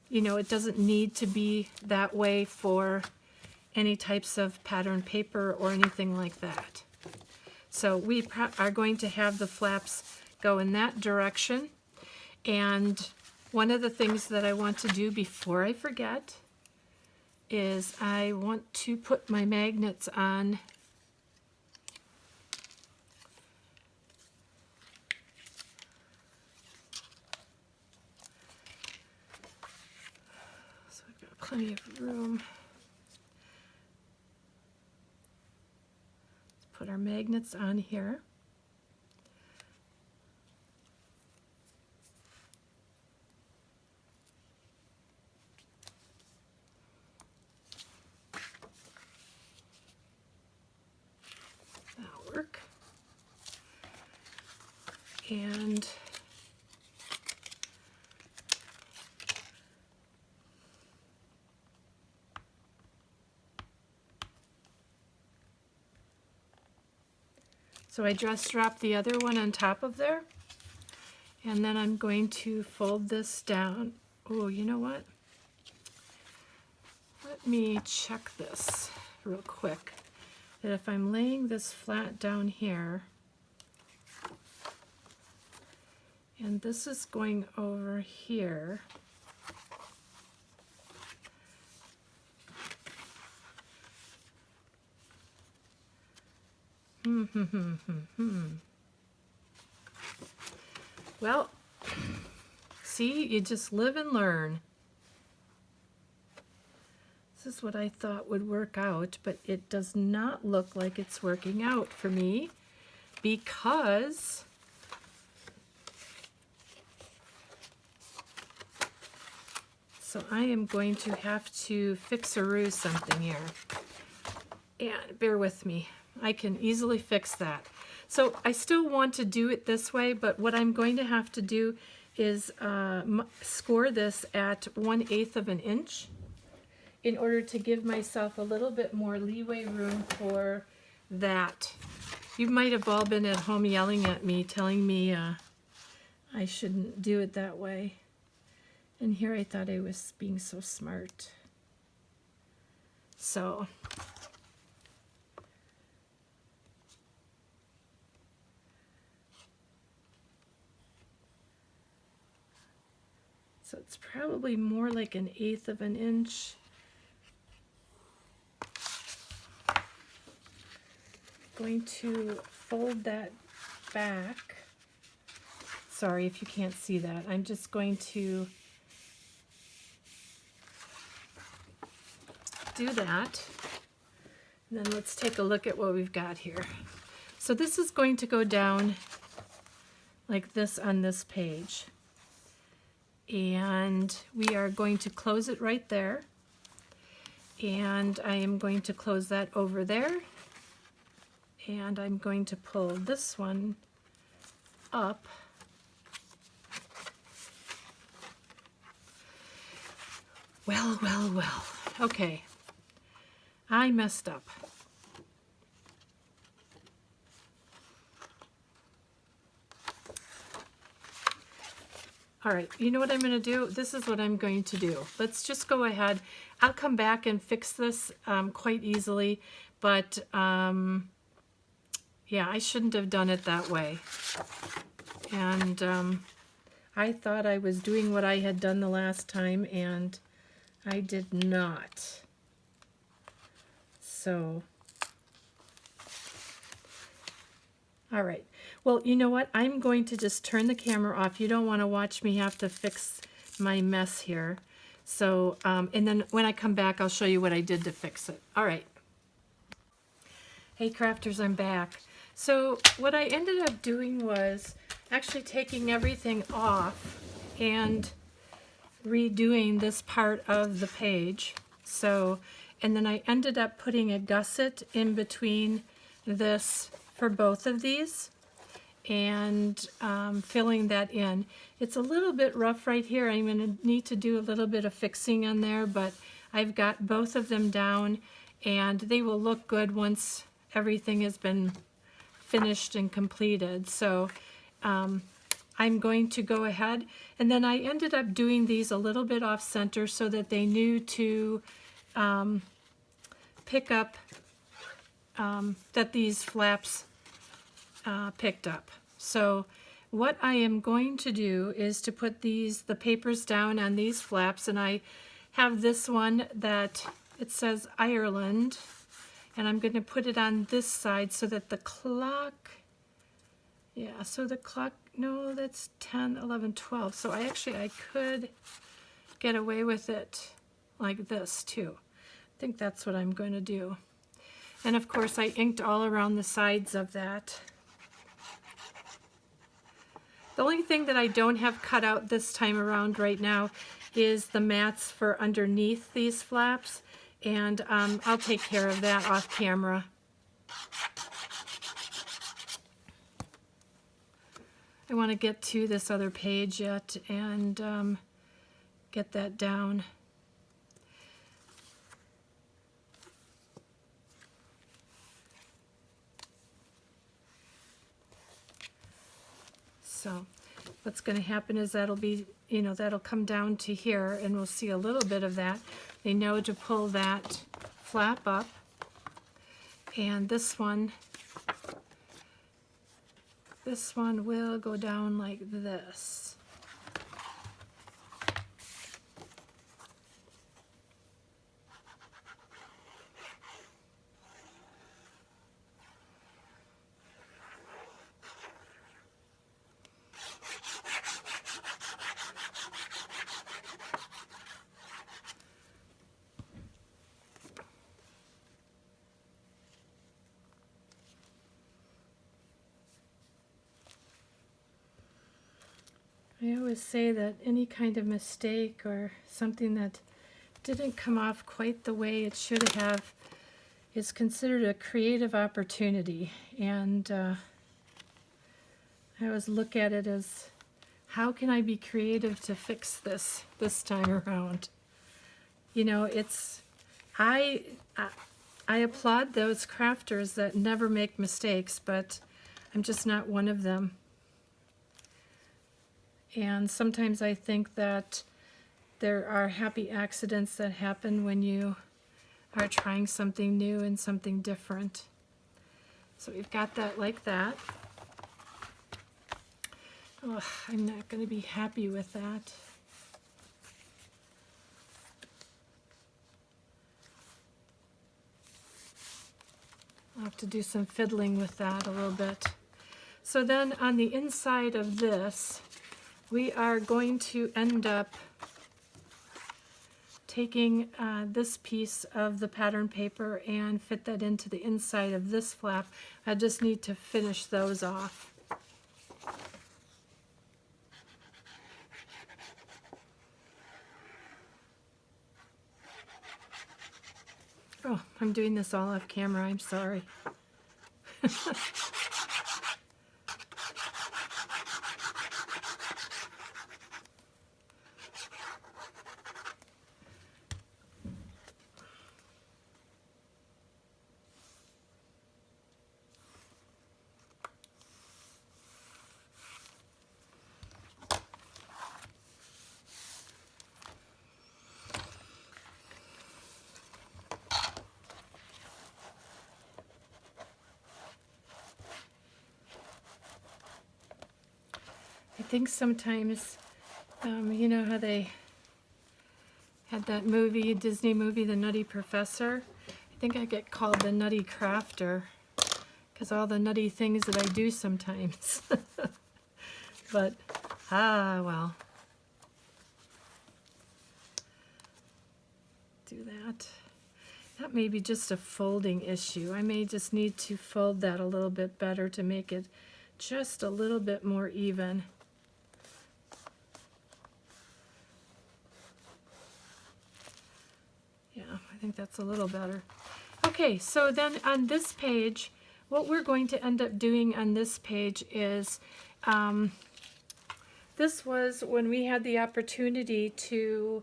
you know, it doesn't need to be that way for any types of pattern paper or anything like that. So we are going to have the flaps go in that direction. And one of the things that I want to do before I forget is I want to put my magnets on so we've got plenty of room. Let's put our magnets on here. Work. And so I just dropped the other one on top of there, and then I'm going to fold this down. Oh, you know what? Let me check this real quick. That if I'm laying this flat down here, and this is going over here, well, see, you just live and learn. This is what I thought would work out, but it does not look like it's working out for me because so I am going to have to fix-a-roo something here. And bear with me. I can easily fix that. So I still want to do it this way, but what I'm going to have to do is score this at 1/8 of an inch in order to give myself a little bit more leeway room for that. You might have all been at home yelling at me, telling me I shouldn't do it that way. And here I thought I was being so smart. So it's probably more like 1/8 of an inch. Going to fold that back. Sorry if you can't see that. I'm just going to do that. And then let's take a look at what we've got here. So this is going to go down like this on this page. And we are going to close it right there. And I am going to close that over there. And I'm going to pull this one up. Well, well, well. Okay. I messed up. All right, you know what I'm going to do? This is what I'm going to do. Let's just go ahead. I'll come back and fix this quite easily, but yeah, I shouldn't have done it that way. And I thought I was doing what I had done the last time, and I did not. So, all right. Well, you know what? I'm going to just turn the camera off. You don't want to watch me have to fix my mess here. So, and then when I come back, I'll show you what I did to fix it. All right. Hey, crafters, I'm back. So what I ended up doing was actually taking everything off and redoing this part of the page. So, and then I ended up putting a gusset in between this for both of these and filling that in. It's a little bit rough right here. I'm going to need to do a little bit of fixing on there, but I've got both of them down and they will look good once everything has been finished and completed. So I'm going to go ahead, and then I ended up doing these a little bit off center so that they knew to pick up, that these flaps picked up. So what I am going to do is to put the papers down on these flaps, and I have this one that it says Ireland, and I'm going to put it on this side so that the clock, yeah, so the clock, no, that's 10, 11, 12. So I could get away with it like this too. I think that's what I'm going to do. And of course I inked all around the sides of that. The only thing that I don't have cut out this time around right now is the mats for underneath these flaps, and I'll take care of that off camera. I want to get to this other page yet and get that down. So what's going to happen is that'll be, you know, that'll come down to here, and we'll see a little bit of that. They know to pull that flap up, and this one will go down like this. I always say that any kind of mistake or something that didn't come off quite the way it should have is considered a creative opportunity. And I always look at it as, how can I be creative to fix this time around? You know, I applaud those crafters that never make mistakes, but I'm just not one of them. And sometimes I think that there are happy accidents that happen when you are trying something new and something different. So we've got that like that. Oh, I'm not going to be happy with that. I'll have to do some fiddling with that a little bit. So then on the inside of this, we are going to end up taking this piece of the pattern paper and fit that into the inside of this flap. I just need to finish those off. Oh, I'm doing this all off camera, I'm sorry. I think sometimes, you know how they had that movie, Disney movie, The Nutty Professor? I think I get called the Nutty Crafter because all the nutty things that I do sometimes. But, well. Do that. That may be just a folding issue. I may just need to fold that a little bit better to make it just a little bit more even. Yeah, I think that's a little better. Okay, so then on this page, what we're going to end up doing on this page is, this was when we had the opportunity to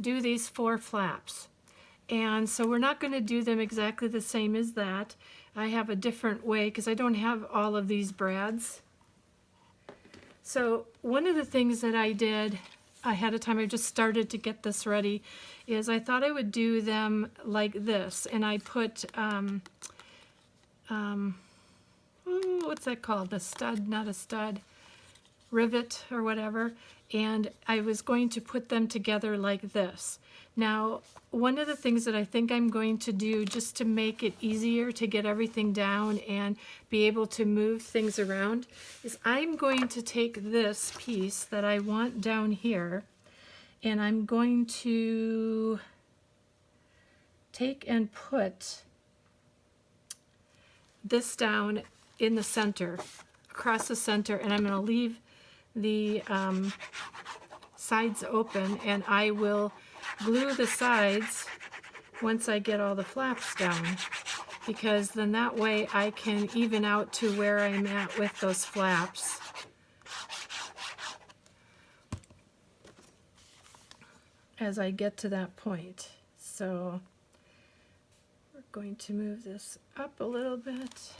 do these 4 flaps. And so we're not going to do them exactly the same as that. I have a different way because I don't have all of these brads. So one of the things that I did ahead of time, I just started to get this ready, is I thought I would do them like this. And I put, what's that called? The stud, not a stud, rivet or whatever. And I was going to put them together like this. Now, one of the things that I think I'm going to do just to make it easier to get everything down and be able to move things around is I'm going to take this piece that I want down here and I'm going to take and put this down in the center, across the center, and I'm going to leave the sides open, and I will glue the sides once I get all the flaps down, because then that way I can even out to where I'm at with those flaps. As I get to that point. So we're going to move this up a little bit.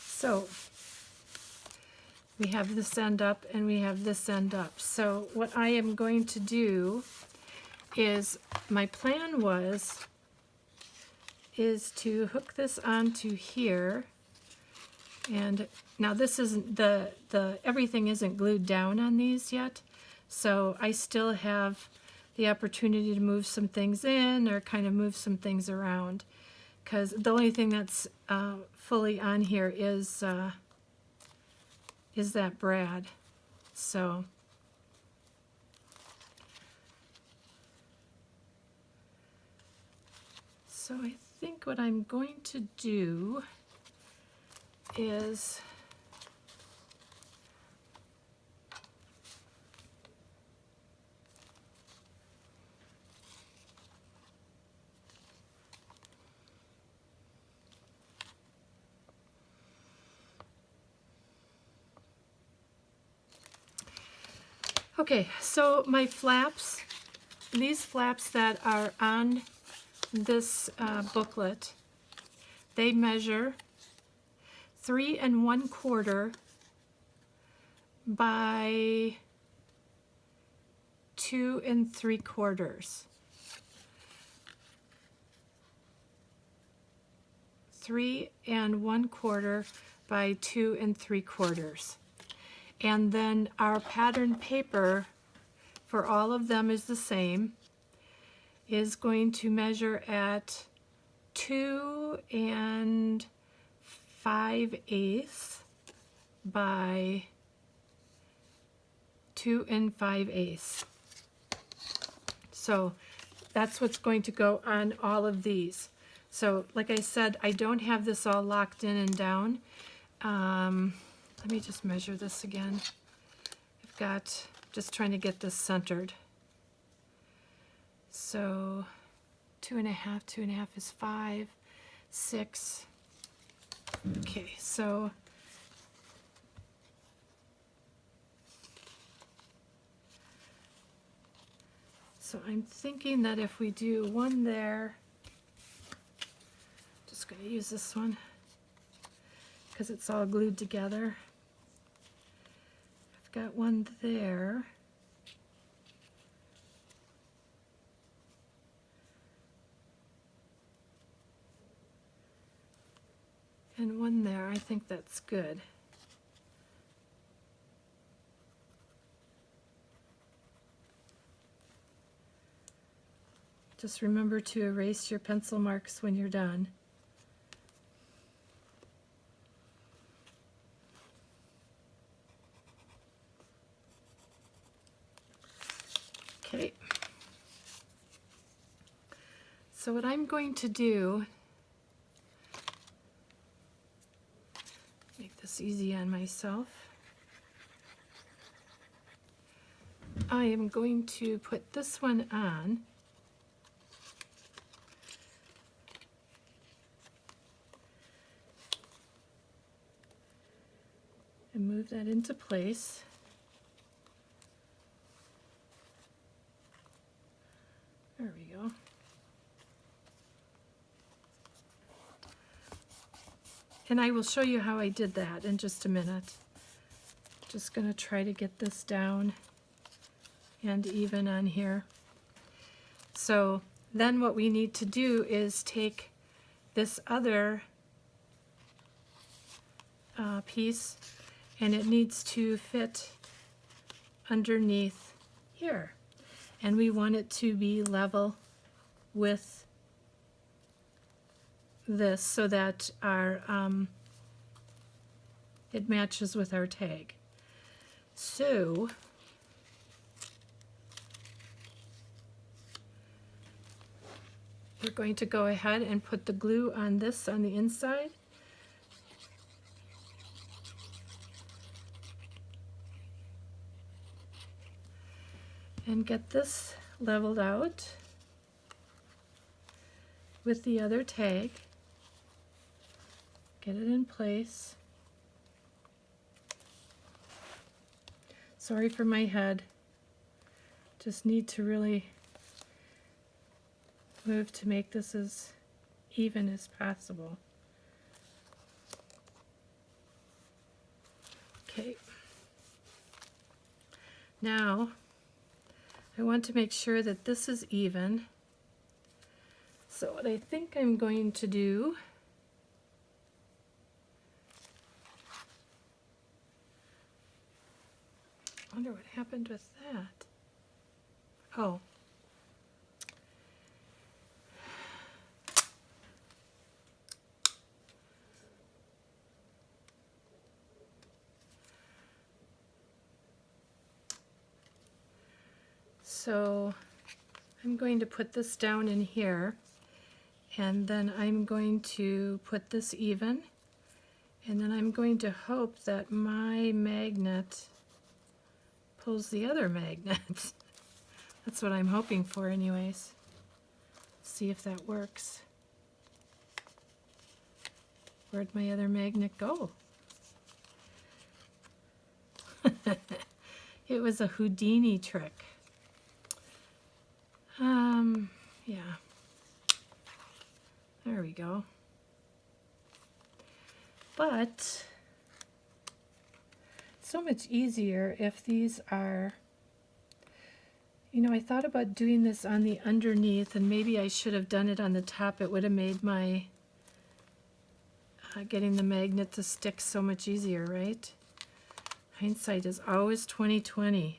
So we have this end up and we have this end up. So what I am going to do is, my plan is to hook this onto here. And now this isn't, everything isn't glued down on these yet. So I still have the opportunity to move some things in or kind of move some things around. Because the only thing that's fully on here is that brad. So I think what I'm going to do is okay, so my flaps, these flaps that are on this booklet, they measure 3 1/4 by 2 3/4. 3 1/4 by 2 3/4. And then our pattern paper for all of them is the same, is going to measure at 2 5/8 by 2 5/8. So that's what's going to go on all of these. So like I said, I don't have this all locked in and down. Let me just measure this again. I've got, just trying to get this centered. So 2 1/2 is 5, 6. Okay, so I'm thinking that if we do one there, just going to use this one because it's all glued together. I've got one there. And one there. I think that's good. Just remember to erase your pencil marks when you're done. Okay. So what I'm going to do, make this easy on myself. I am going to put this one on. And move that into place. There we go. And I will show you how I did that in just a minute. Just going to try to get this down and even on here. So then what we need to do is take this other piece, and it needs to fit underneath here. And we want it to be level with this so that our it matches with our tag. So we're going to go ahead and put the glue on this on the inside. And get this leveled out with the other tag. Get it in place. Sorry for my head. Just need to really move to make this as even as possible. Okay. Now, I want to make sure that this is even. So what I think I'm going to do, I wonder what happened with that. Oh. So I'm going to put this down in here, and then I'm going to put this even, and then I'm going to hope that my magnet pulls the other magnet. That's what I'm hoping for anyways. See if that works. Where'd my other magnet go? It was a Houdini trick. Yeah. There we go. But so much easier if these are, you know, I thought about doing this on the underneath, and maybe I should have done it on the top. It would have made my getting the magnet to stick so much easier, right? Hindsight is always 20/20.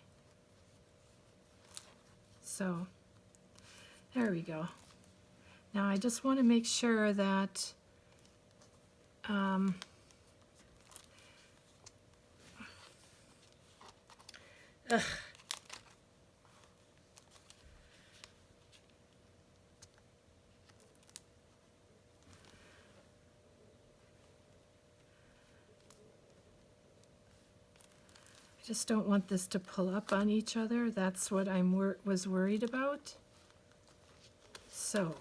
So there we go. Now I just want to make sure that ugh. I just don't want this to pull up on each other. That's what I was worried about. So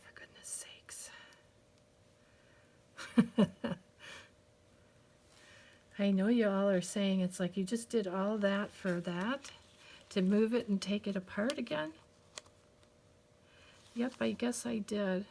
for goodness sakes. I know you all are saying it's like you just did all that for that, to move it and take it apart again. Yep, I guess I did.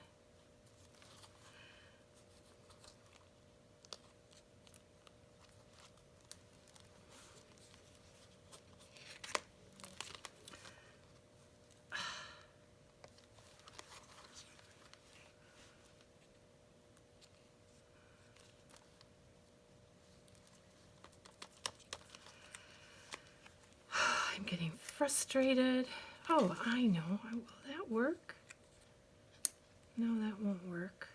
I'm getting frustrated. Oh, I know. Will that work? No, that won't work.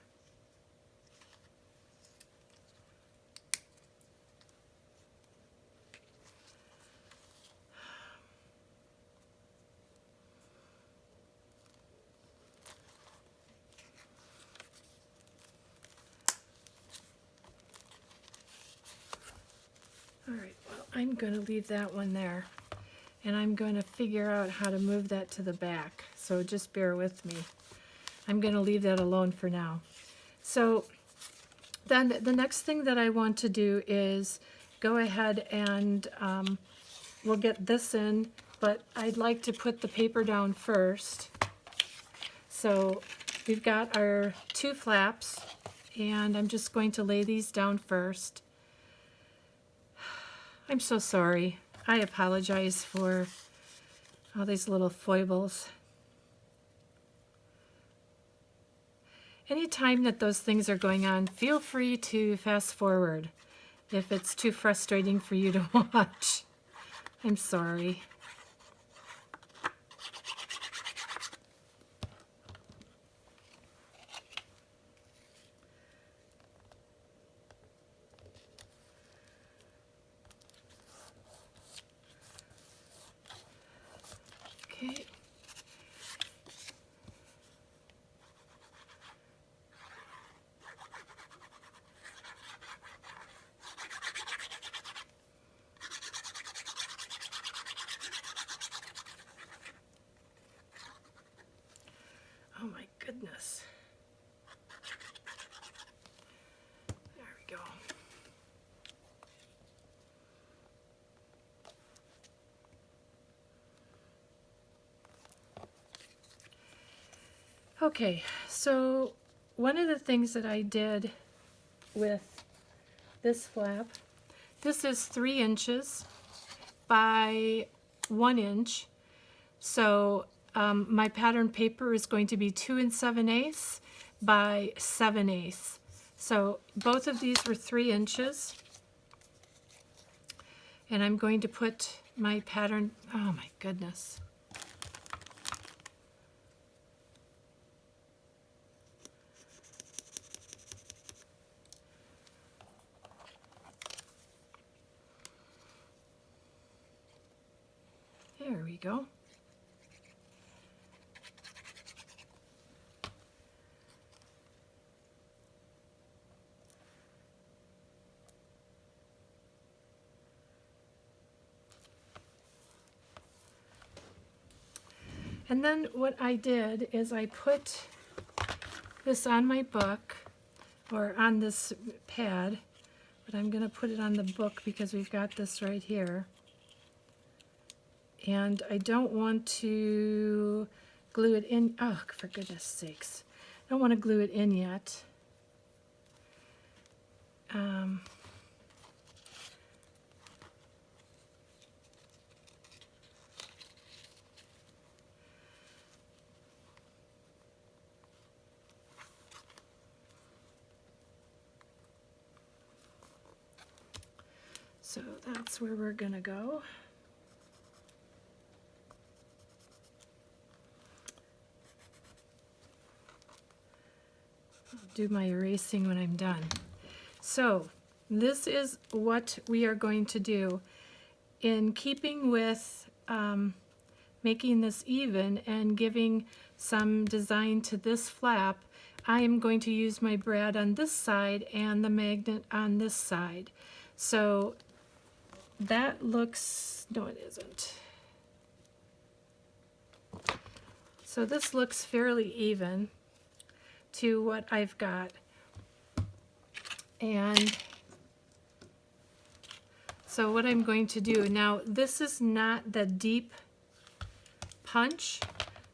All right, well, I'm going to leave that one there. And I'm going to figure out how to move that to the back. So just bear with me. I'm going to leave that alone for now. So then the next thing that I want to do is go ahead and we'll get this in, but I'd like to put the paper down first. So we've got our 2 flaps, and I'm just going to lay these down first. I'm so sorry. I apologize for all these little foibles. Anytime that those things are going on, feel free to fast forward if it's too frustrating for you to watch. I'm sorry. Okay. Oh my goodness. There we go. Okay, so one of the things that I did with this flap, this is 3 inches by 1 inch. So my pattern paper is going to be 2 7/8 by 7/8. So both of these were 3 inches. And I'm going to put my pattern, oh my goodness. There we go. And then what I did is I put this on my book, or on this pad, but I'm going to put it on the book because we've got this right here. And I don't want to glue it in. Oh, for goodness sakes. I don't want to glue it in yet. So that's where we're gonna go. I'll do my erasing when I'm done. So this is what we are going to do. In keeping with making this even and giving some design to this flap, I am going to use my brad on this side and the magnet on this side. So that looks, no it isn't. So this looks fairly even to what I've got. And so what I'm going to do, now this is not the deep punch,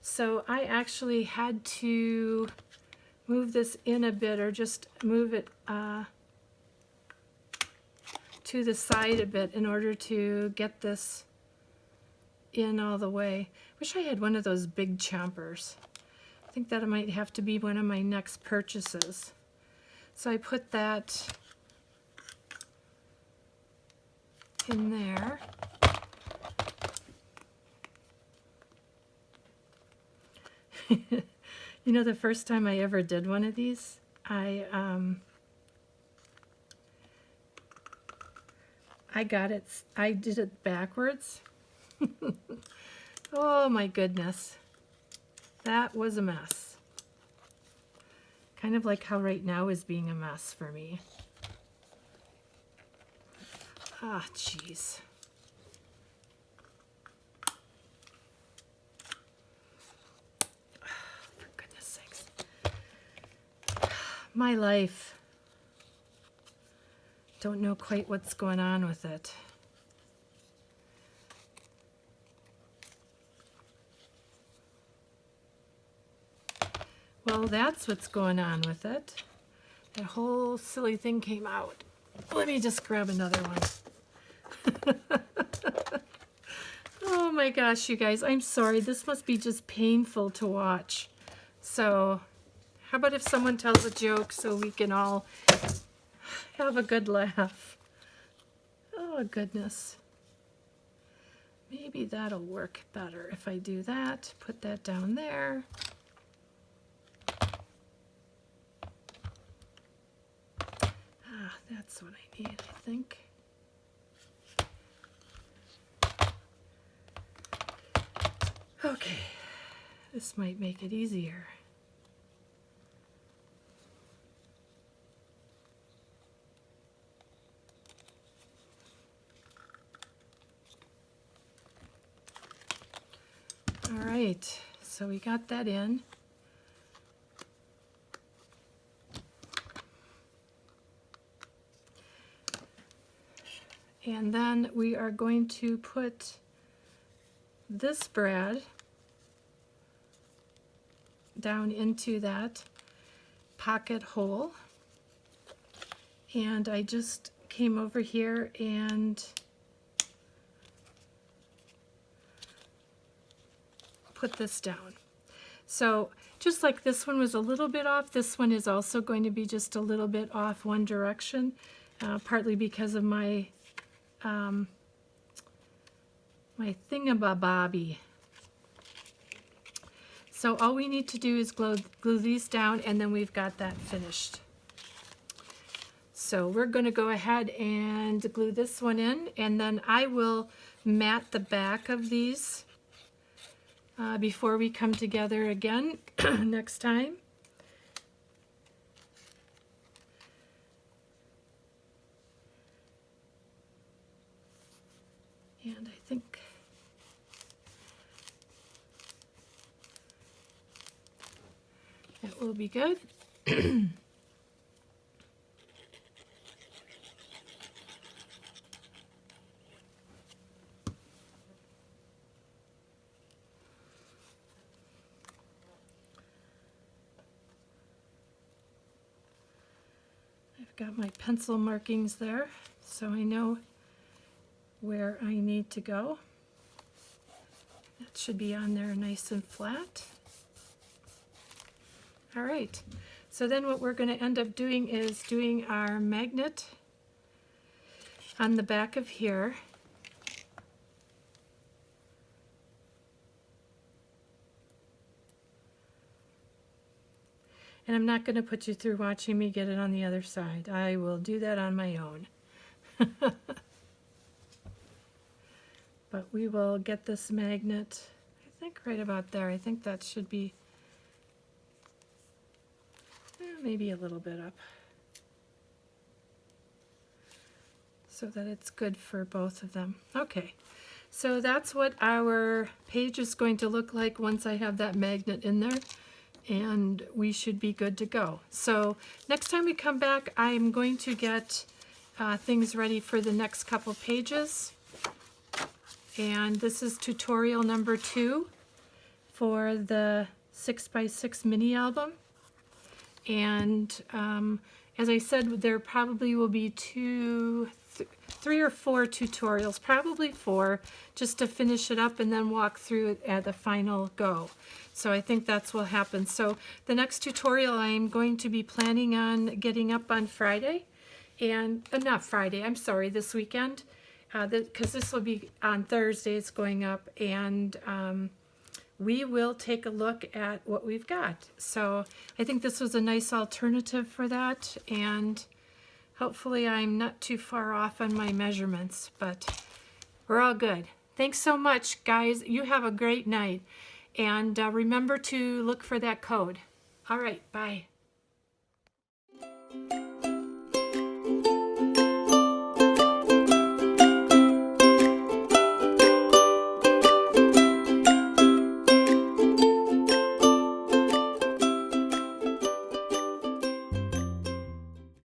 so I actually had to move this in a bit, or just move it to the side a bit in order to get this in all the way. Wish I had one of those big chompers. I think that might have to be one of my next purchases. So I put that in there. You know, the first time I ever did one of these, I did it backwards. Oh my goodness. That was a mess. Kind of like how right now is being a mess for me. Ah, jeez. For goodness sakes. My life. Don't know quite what's going on with it. Well, that's what's going on with it. That whole silly thing came out. Let me just grab another one. Oh my gosh, you guys, I'm sorry. This must be just painful to watch. So, how about if someone tells a joke so we can all have a good laugh? Oh, goodness. Maybe that'll work better if I do that. Put that down there. Ah, that's what I need, I think. Okay, this might make it easier. All right, so we got that in. And then we are going to put this brad down into that pocket hole. And I just came over here and put this down. So just like this one was a little bit off, this one is also going to be just a little bit off one direction, partly because of my my thingamabobby. So all we need to do is glue these down, and then we've got that finished. So we're going to go ahead and glue this one in, and then I will mat the back of these before we come together again next time. And I think that will be good. I've got my pencil markings there, so I know where I need to go. That should be on there nice and flat. All right, so then what we're going to end up doing is doing our magnet on the back of here. And I'm not going to put you through watching me get it on the other side. I will do that on my own. But we will get this magnet, I think right about there. I think that should be maybe a little bit up, so that it's good for both of them. Okay, so that's what our page is going to look like once I have that magnet in there, and we should be good to go. So next time we come back, I'm going to get things ready for the next couple pages. And this is tutorial number 2 for the 6x6 mini album. And as I said, there probably will be 3 or 4 tutorials, probably 4, just to finish it up and then walk through it at the final go. So I think that's what happens. So the next tutorial I'm going to be planning on getting up on Friday, and not Friday, I'm sorry, this weekend, because this will be on Thursday, it's going up, and we will take a look at what we've got. So I think this was a nice alternative for that, and hopefully I'm not too far off on my measurements, but we're all good. Thanks so much, guys. You have a great night, and remember to look for that code. All right, bye.